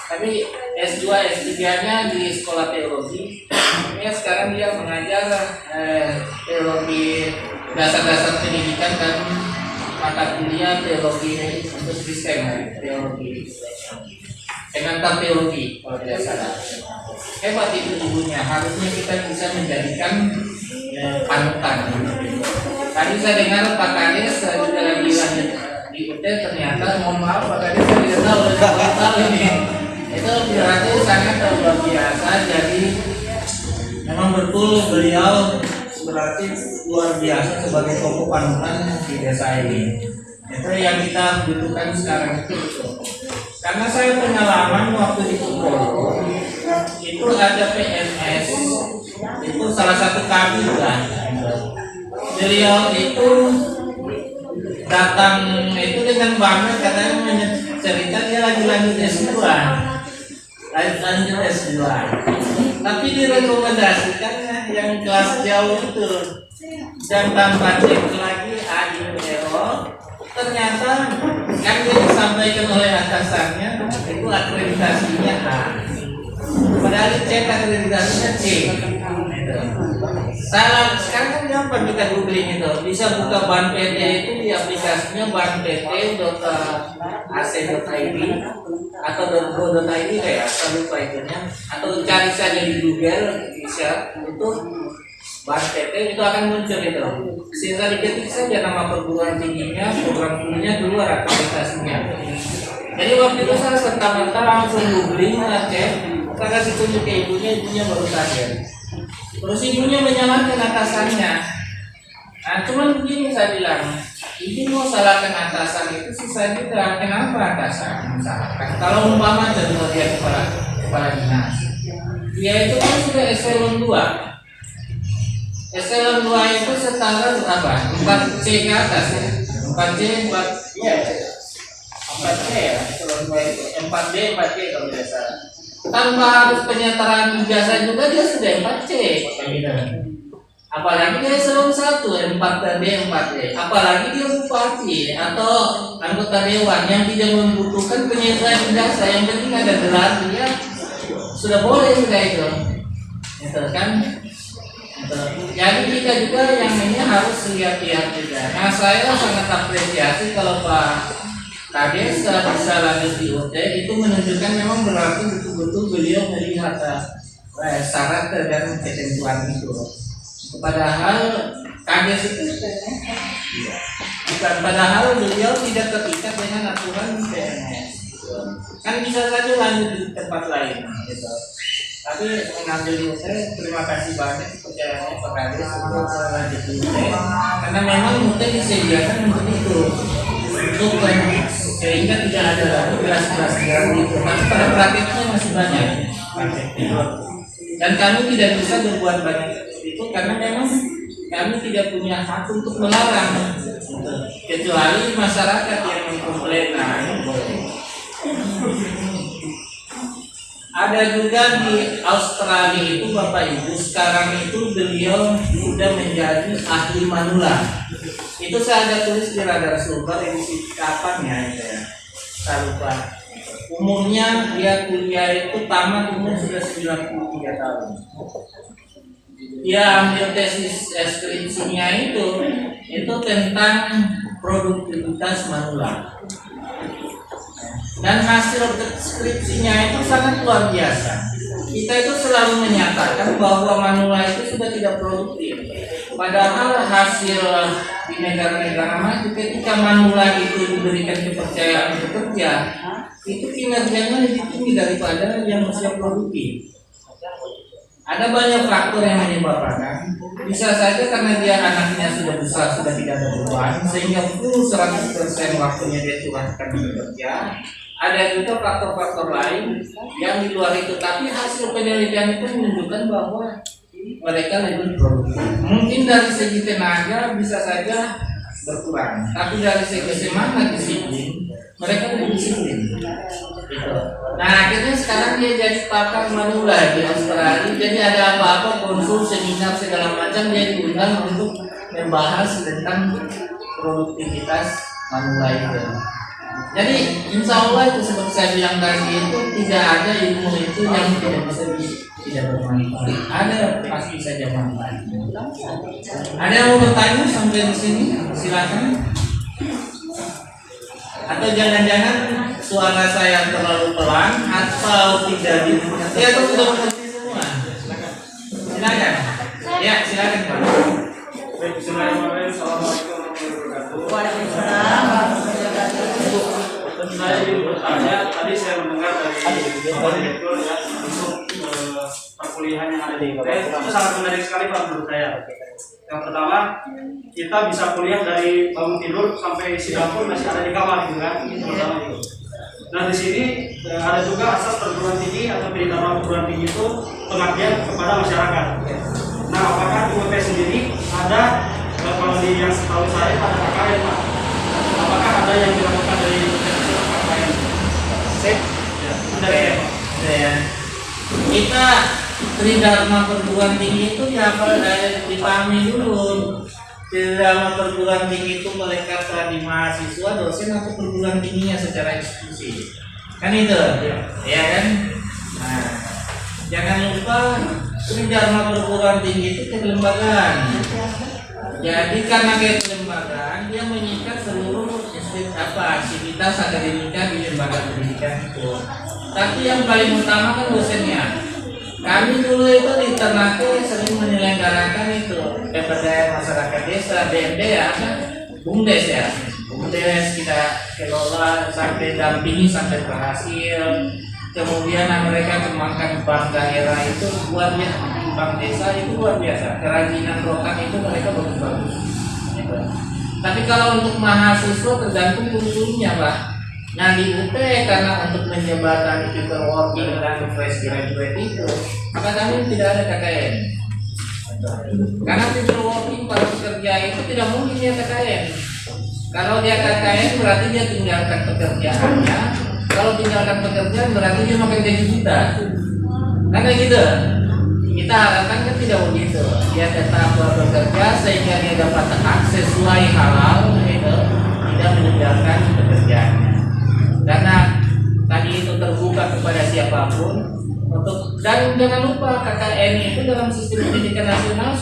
Tapi S2, S3-nya di sekolah teologi. Ya sekarang dia mengajar teologi, dasar-dasar pendidikan dan mata kuliah teologi untuk Kristen, teologi dengan teologi kalau tidak salah. Hebat itu ibunya, harusnya kita bisa menjadikan panutan. Tadi saya dengar Pak Kades juga lagi lanjut di UT, ternyata mohon maaf Pak Kades saya tidak tahu ini. Itu berarti sangat luar biasa. Jadi memang betul beliau berarti luar biasa sebagai tokoh panutan di desa ini. Itu yang kita butuhkan sekarang itu. Karena saya pengalaman waktu di Kupol itu ada PNS, itu salah satu kami lah. Beliau itu datang itu dengan bangga katanya cerita dia lagi lanjut S2. Lanjut S2. Tapi direkomendasikan yang kelas jauh itu dan tanpa cek lagi AIMEO. Ternyata kan dia disampaikan oleh atasannya itu akreditasinya A. Padahal cek akreditasinya C. Salah, sekarang kan gampang kita googling itu. Bisa buka Ban PT itu di aplikasinya banpt.ac.id atau .go.id kayak saya lupa itunya. Atau cari saja di Google bisa itu BANPT itu akan muncul itu. Sehingga diketik saja nama perguruan tingginya, program studinya, keluar akreditasinya. Jadi waktu itu saya serta-merta langsung googling, ngecek, saya kasih tunjuk ke ibunya baru sadar. Terus ibunya menyalahkan atasannya. Nah, cuman begini saya bilang, ibu mau salahkan atasan itu susah juga. Kenapa atasan salahkan? Kalau umpama jadi dia kepala dinas, dia itu kan sudah eselon 2. Eselon 2 itu setara berapa? 4C ke atas ya? 4C, 4, iya 4C ya, eselon 2 itu 4D, 4C kalau tidak salah. Tanpa harus penyetaraan ijazah juga dia sudah 4C. Apalagi dia eselon 1, 4D, 4D. Apalagi dia bupati atau anggota dewan yang tidak membutuhkan penyetaraan ijazah, yang penting ada gelar dia sudah boleh juga itu. Itu kan? Jadi kita juga yang ini harus lihat-lihat juga. Nah, saya sangat apresiasi kalau Pak Kades bisa lanjut di UT, itu menunjukkan memang berarti betul-betul beliau melihat syarat dan ketentuan itu. Padahal Kades itu bukan, padahal beliau tidak terikat dengan aturan PNS. Kan bisa saja lanjut di tempat lain gitu. Tapi mengambil di UT, terima kasih banyak perjalanannya Pak Kades untuk lanjut di UT, karena memang UT disediakan untuk itu, untuk sehingga tidak ada lagi kelas-kelas itu. Tapi pada prakteknya masih banyak dan kami tidak bisa berbuat banyak itu karena memang kami tidak punya hak untuk melarang, kecuali masyarakat yang mengkomplain. Nah, ini boleh. Ada juga di Australia itu Bapak Ibu, sekarang itu beliau sudah menjadi ahli manula. Itu saya ada tulis di Radar Sumber edisi kapan ya, saya lupa. Umurnya dia kuliah itu tamat umur sudah 93 tahun. Dia ambil tesis skripsinya itu tentang produktivitas manula. Dan hasil skripsinya itu sangat luar biasa. Kita itu selalu menyatakan bahwa manula itu sudah tidak produktif. Padahal hasil di negara-negara maju ketika manula itu diberikan kepercayaan bekerja, itu kinerjanya lebih tinggi daripada yang usia produktif. Ada banyak faktor yang menyebabkan. Bisa saja karena dia anaknya sudah besar, sudah tidak ada beban, sehingga full 100% waktunya dia curahkan bekerja. Ada juga faktor-faktor lain yang di luar itu, tapi hasil penelitian itu menunjukkan bahwa mereka lebih produktif. Mungkin dari segi tenaga bisa saja berkurang, tapi dari segi semangat disiplin mereka lebih disiplin. Gitu. Nah, akhirnya sekarang dia jadi pakar manula di Australia. Jadi ada apa-apa, konsul, seminar segala macam dia diundang untuk membahas tentang produktivitas manula itu. Jadi insya Allah itu seperti saya bilang tadi itu tidak ada ilmu itu yang tidak bisa tidak bermanfaat. Ada pasti saja manfaatnya. Ada yang mau bertanya sampai di sini? Silakan. Atau jangan-jangan suara saya terlalu pelan atau tidak dimengerti atau sudah mengerti semua? Silakan. Ya, silakan Pak. Assalamualaikum warahmatullahi wabarakatuh. Saya ingin bertanya, tadi saya mendengar dari Bapak Direktur ya untuk perkuliahan yang ada di UT itu sangat menarik sekali Pak menurut saya. Yang pertama, kita bisa kuliah dari bangun tidur sampai sidang pun masih ada di kamar gitu kan, itu pertama itu. Nah di sini ada juga asas perguruan tinggi atau pendidikan perguruan tinggi itu pengabdian kepada masyarakat. Nah apakah di UT sendiri ada kalau di yang setahu saya ada KKN Pak? Apakah ada yang dilakukan dari KKN? Ya. Kita Tridharma perguruan tinggi itu ya dipahami dulu. Tridharma perguruan tinggi itu melekat di mahasiswa, dosen atau perguruan tingginya secara institusi. Kan itu, ya kan? Nah, jangan lupa Tridharma perguruan tinggi itu kelembagaan. Jadi karena kelembagaan dia mengikat seluruh aktivitas akademika di lembaga pendidikan itu. Tapi yang paling utama kan dosennya. Kami dulu itu di Ternate sering menyelenggarakan itu pemberdayaan masyarakat desa, BMD ya, BUMDes ya. BUMDes kita kelola sampai dampingi sampai berhasil. Kemudian mereka kembangkan bank daerah itu luar biasa, bank desa itu luar biasa. Kerajinan rotan itu mereka bagus-bagus. Gitu. Tapi kalau untuk mahasiswa tergantung kurikulumnya, Pak. Nah di UT karena untuk menjembatani people working dan fresh graduate itu, maka kami tidak ada KKN. Karena people working para pekerja itu tidak mungkin dia KKN. Kalau dia KKN berarti dia tinggalkan pekerjaannya. Kalau tinggalkan pekerjaan berarti dia makan gaji kita. Karena gitu. Kita harapkan kan tidak begitu. Dia tetap bekerja sehingga dia dapat hak sesuai halal, itu tidak meninggalkan pekerjaannya. Karena tadi itu terbuka kepada siapapun untuk, dan jangan lupa KKN itu dalam sistem pendidikan nasional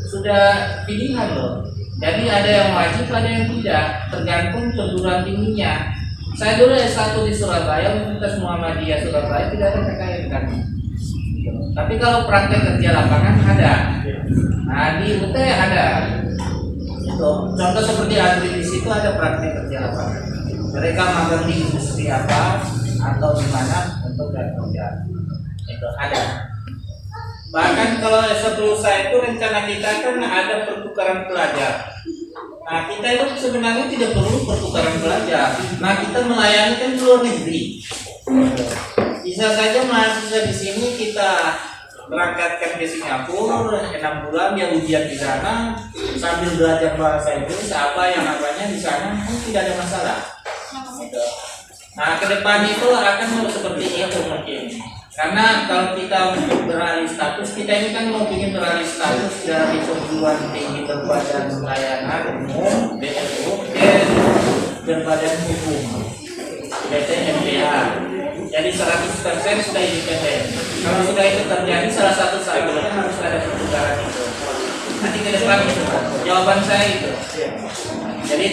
sudah pilihan loh. Jadi ada yang wajib, ada yang tidak, tergantung perguruan tingginya. Saya dulu S1 di Surabaya, Universitas Muhammadiyah Surabaya tidak ada KKN kan. Tapi kalau praktek kerja lapangan ada. Nah di UT ada. Itu contoh seperti agribis itu ada praktek kerja lapangan. Mereka magang di industri apa atau di mana untuk kerja. Itu ada. Bahkan kalau sebelum saya itu rencana kita kan ada pertukaran pelajar. Nah kita itu sebenarnya tidak perlu pertukaran pelajar. Nah kita melayani kan luar negeri. Bisa saja mahasiswa di sini kita berangkatkan ke Singapura 6 bulan dia ujian di sana sambil belajar bahasa Inggris apa yang namanya di sana kan tidak ada masalah. Nah ke depan itu akan seperti itu mungkin. Karena kalau kita beralih status, kita ini kan mau ingin beralih status dari perguruan tinggi berbadan pelayanan umum BLU ke berbadan hukum BTMPA. Jadi 100% sudah independen. Kalau sudah itu terjadi, salah satu syaratnya harus ada pertukaran itu. Nanti ke depan itu, jawaban saya itu. Jadi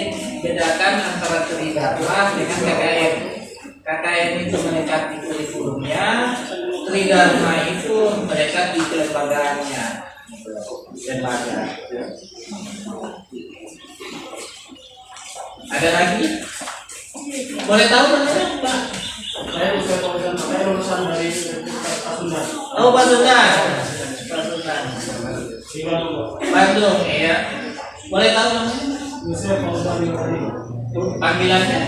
bedakan antara Tridharma dengan KKN. KKN itu meningkat di kurikulumnya, Tridharma itu meningkat di kelembagaannya. Lembaga. Ada lagi? Boleh tahu namanya Pak? Saya lulusan dari Pasundan. Oh Pasundan. Pasundan. Di Bandung. Bandung ya. Boleh tahu namanya? Saya Pasundan di Bandung. Panggilannya?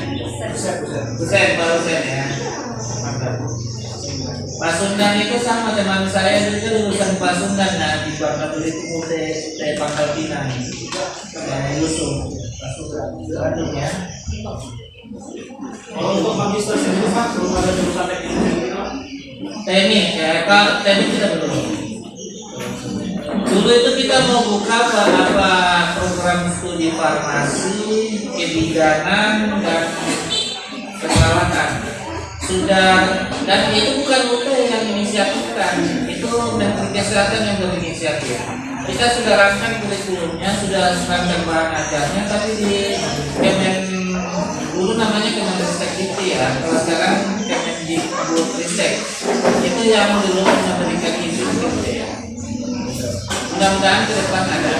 Husein, Pak Husein ya. Pasundan itu sama teman saya juga lulusan Pasundan. Nah di Bangka Belitung UT Pangkal Pinang. Yang Yusuf Pasundan Bandung ya. Kalau untuk magister sendiri Pak, belum ada jurusan teknik. Teknik ya, Kak, teknik kita belum. Dulu itu kita mau buka apa program studi farmasi, kebidanan dan keperawatan. Sudah, dan itu bukan UT yang inisiatifkan, itu Menteri Kesehatan yang berinisiatif. Kita sudah rancang kurikulumnya, sudah rancang bahan ajarnya, tapi di dulu namanya Kemenristek ya, kalau sekarang Kemendikbudristek itu yang dulu memberikan izin gitu ya. Mudah-mudahan ke depan ada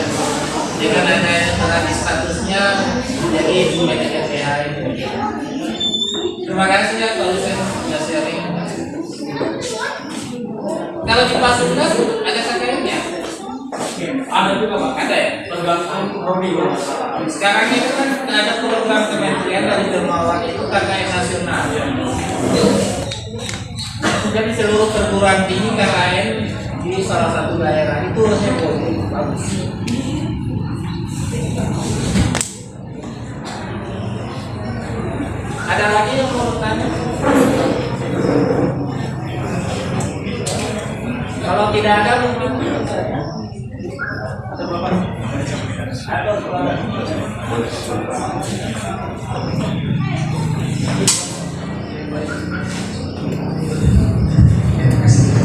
dengan adanya terhadap statusnya jadi PTKPH itu. Terima kasih ya kalau saya sudah sharing. Kalau di Pasundan ada KKN-nya? Ada juga Pak. Ada ya? Tergantung prodi kalau nggak salah. Sekarang ini kan ada program kementerian dari Dermawan itu KKN nasional. Jadi seluruh perguruan tinggi KKN di salah satu daerah itu harusnya bagus. Ada lagi yang mau bertanya? Kalau tidak ada mungkin ada Bapak. Ada Bapak.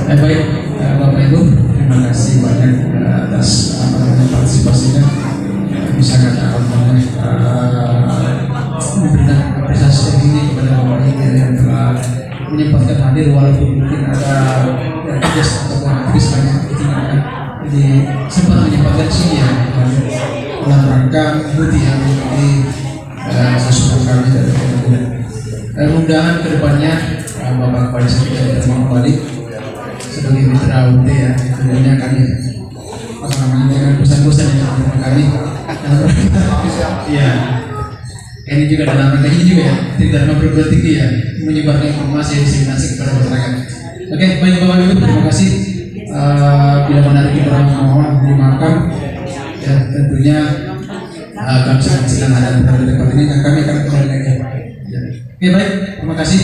Baik, Bapak Ibu, terima kasih banyak atas partisipasinya. Sangat memberikan apresiasi ini kepada Bapak Ibu yang telah menyampaikan menyempatkan hadir walaupun mungkin ada tugas atau tugas banyak ditinggalkan. Jadi sempat menyempatkan sini ya dalam rangka mengikuti yang menjadi sesuatu kami dari teman-teman. Mudah-mudahan kedepannya Bapak Kepala Sekjen dan kembali sebagai mitra UT ya, tentunya kami apa namanya dengan pesan-pesan yang terima kami. Iya. Ini juga dalam rangka ini juga ya, tidak perguruan tinggi ya, menyebarkan informasi diseminasi kepada masyarakat. Oke, baik Bapak Ibu, terima kasih. Bila mana ada orang mohon dimaafkan, ya tentunya kami sangat senang ada pada tempat ini dan kami akan kembali lagi. Ya. Oke baik, terima kasih.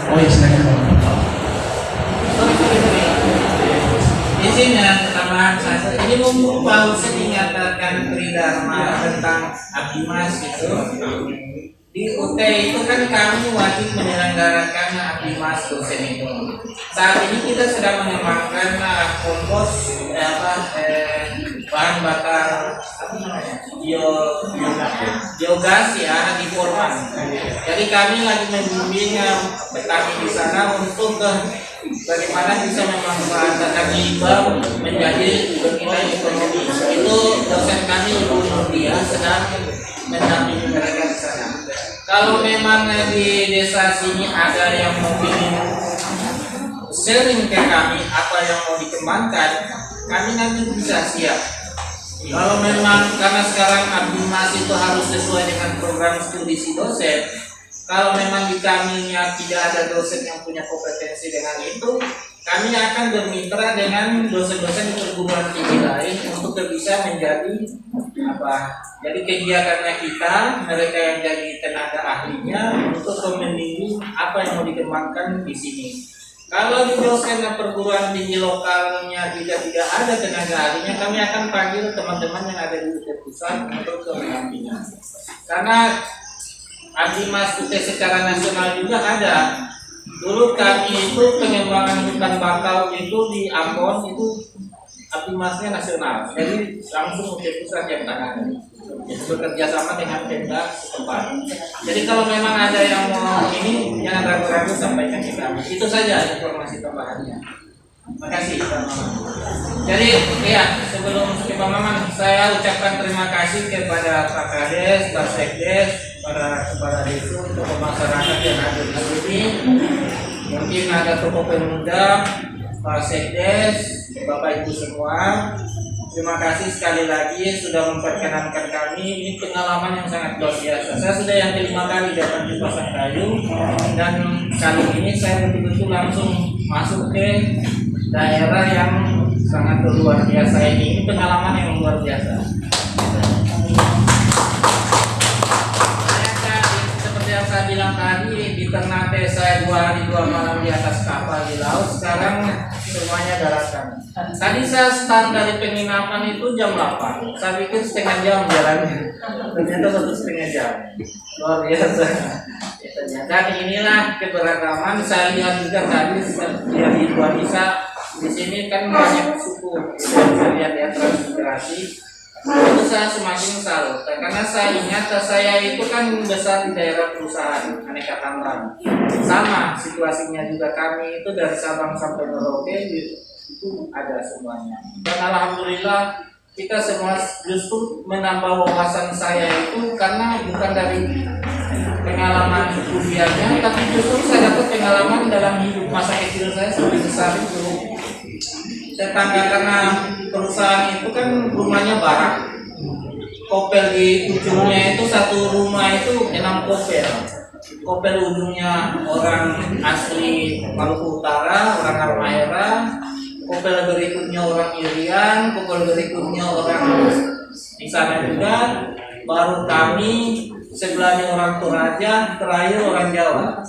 Oh ya silakan. Izin ya, tambahan saya. Ini mumpung Pak Husin menyatakan Tridharma tentang Abdimas itu. Di UT itu kan kami wajib menyelenggarakan Abdimas dosen itu. Saat ini kita sedang mengembangkan kompos bahan bakar biogas ya di Polman. Jadi kami lagi membimbing petani di sana untuk bagaimana bisa memanfaatkan limbah menjadi bernilai ekonomi. Itu dosen kami Ibu Nurdia sedang mendampingi mereka di sana. Kalau memang di desa sini ada yang mau sharing ke kami apa yang mau dikembangkan, kami nanti bisa siap. Kalau memang karena sekarang Abdimas itu harus sesuai dengan program studi si dosen, kalau memang di kaminya tidak ada dosen yang punya kompetensi dengan itu, kami akan bermitra dengan dosen-dosen di perguruan tinggi lain untuk bisa menjadi jadi kegiatannya kita, mereka yang jadi tenaga ahlinya untuk memilih apa yang mau dikembangkan di sini. Kalau di dosen perguruan tinggi lokalnya tidak ada tenaga ahlinya, kami akan panggil teman-teman yang ada di UT pusat untuk mendampingi. Karena Abdimas UT secara nasional juga ada. Dulu kami itu pengembangan hutan bakau itu di Ambon itu Abdimasnya nasional, jadi langsung UT pusat yang tangani. Bekerja sama dengan Pemda setempat. Jadi kalau memang ada yang mau ini, jangan ragu-ragu sampaikan ke kami. Itu saja informasi tambahannya. Makasih Pak Maman. Jadi ya sebelum Pak Maman, saya ucapkan terima kasih kepada Pak Kades, Pak Sekdes, para kepala desa, tokoh masyarakat yang hadir di sini. Mungkin ada tokoh pemuda, Pak Sekdes, Bapak Ibu semua. Terima kasih sekali lagi sudah memperkenankan kami. Ini pengalaman yang sangat luar biasa. Saya sudah yang kelima kali datang di Pasangkayu dan kali ini saya betul-betul langsung masuk ke daerah yang sangat luar biasa ini. Ini pengalaman yang luar biasa. Seperti yang saya bilang tadi, di Ternate saya 2 hari 2 malam di atas kapal di laut. Sekarang semuanya daratan. Tadi saya start dari penginapan itu jam 8. Saya pikir setengah jam jalannya. Ternyata 1,5 jam. Luar biasa. Dan inilah keberagaman. Saya lihat juga tadi di Indonesia di sini kan banyak suku. Saya lihat ya transmigrasi. Itu saya semakin salut. Karena saya ingat saya itu kan besar di daerah perusahaan aneka tambang. Sama situasinya juga kami itu dari Sabang sampai Merauke itu ada semuanya. Dan alhamdulillah kita semua justru menambah wawasan saya itu karena bukan dari pengalaman kuliahnya, tapi justru saya dapat pengalaman dalam hidup masa kecil saya sampai besar itu. Tetangga karena perusahaan itu kan rumahnya barak. Kopel di ujungnya itu satu rumah itu 6 kopel. Kopel ujungnya orang asli Maluku Utara, orang Halmahera. Kopel berikutnya orang Irian, kopel berikutnya orang di sana juga. Baru kami sebelahnya orang Toraja, terakhir orang Jawa.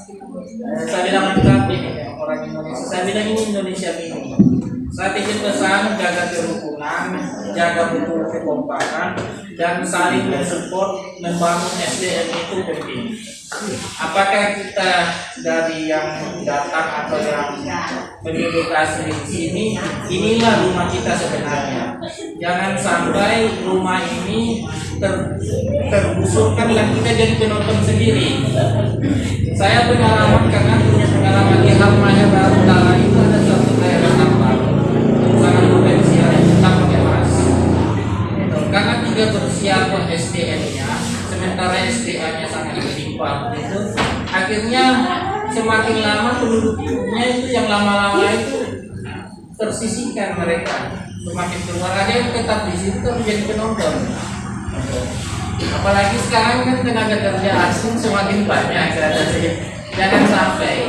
Saya bilang lengkap ini orang Indonesia. Saya bilang ini Indonesia ini. Saya titip pesan jaga kerukunan, jaga betul kekompakan, dan saling mensupport membangun SDM itu penting. Apakah kita dari yang datang atau yang penduduk asli di sini, inilah rumah kita sebenarnya. jangan sampai rumah ini terbusurkan dan kita jadi penonton sendiri. Saya pengalaman karena punya pengalaman di Halmahera Baru Utara itu ada satu daerah tambang sangat potensial kita pakai emas. Karena tidak bersiap SDM-nya, sementara SDA-nya sangat berlimpah itu, akhirnya semakin lama penduduknya itu yang lama-lama itu tersisihkan mereka, semakin keluar. Ada yang tetap di situ tapi jadi penonton. Apalagi sekarang kan tenaga kerja asing semakin banyak, jangan sampai.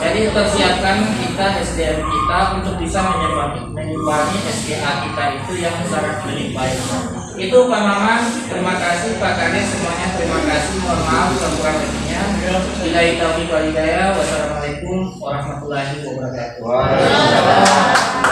Jadi persiapkan kita SDM kita untuk bisa menyimbangi SDA kita itu yang sangat berlimpah. Itu Pak Maman, terima kasih Pak Kades, semuanya terima kasih. Mohon maaf kurang lebihnya. Billahi taufiq wal hidayah. Wassalamualaikum warahmatullahi wabarakatuh.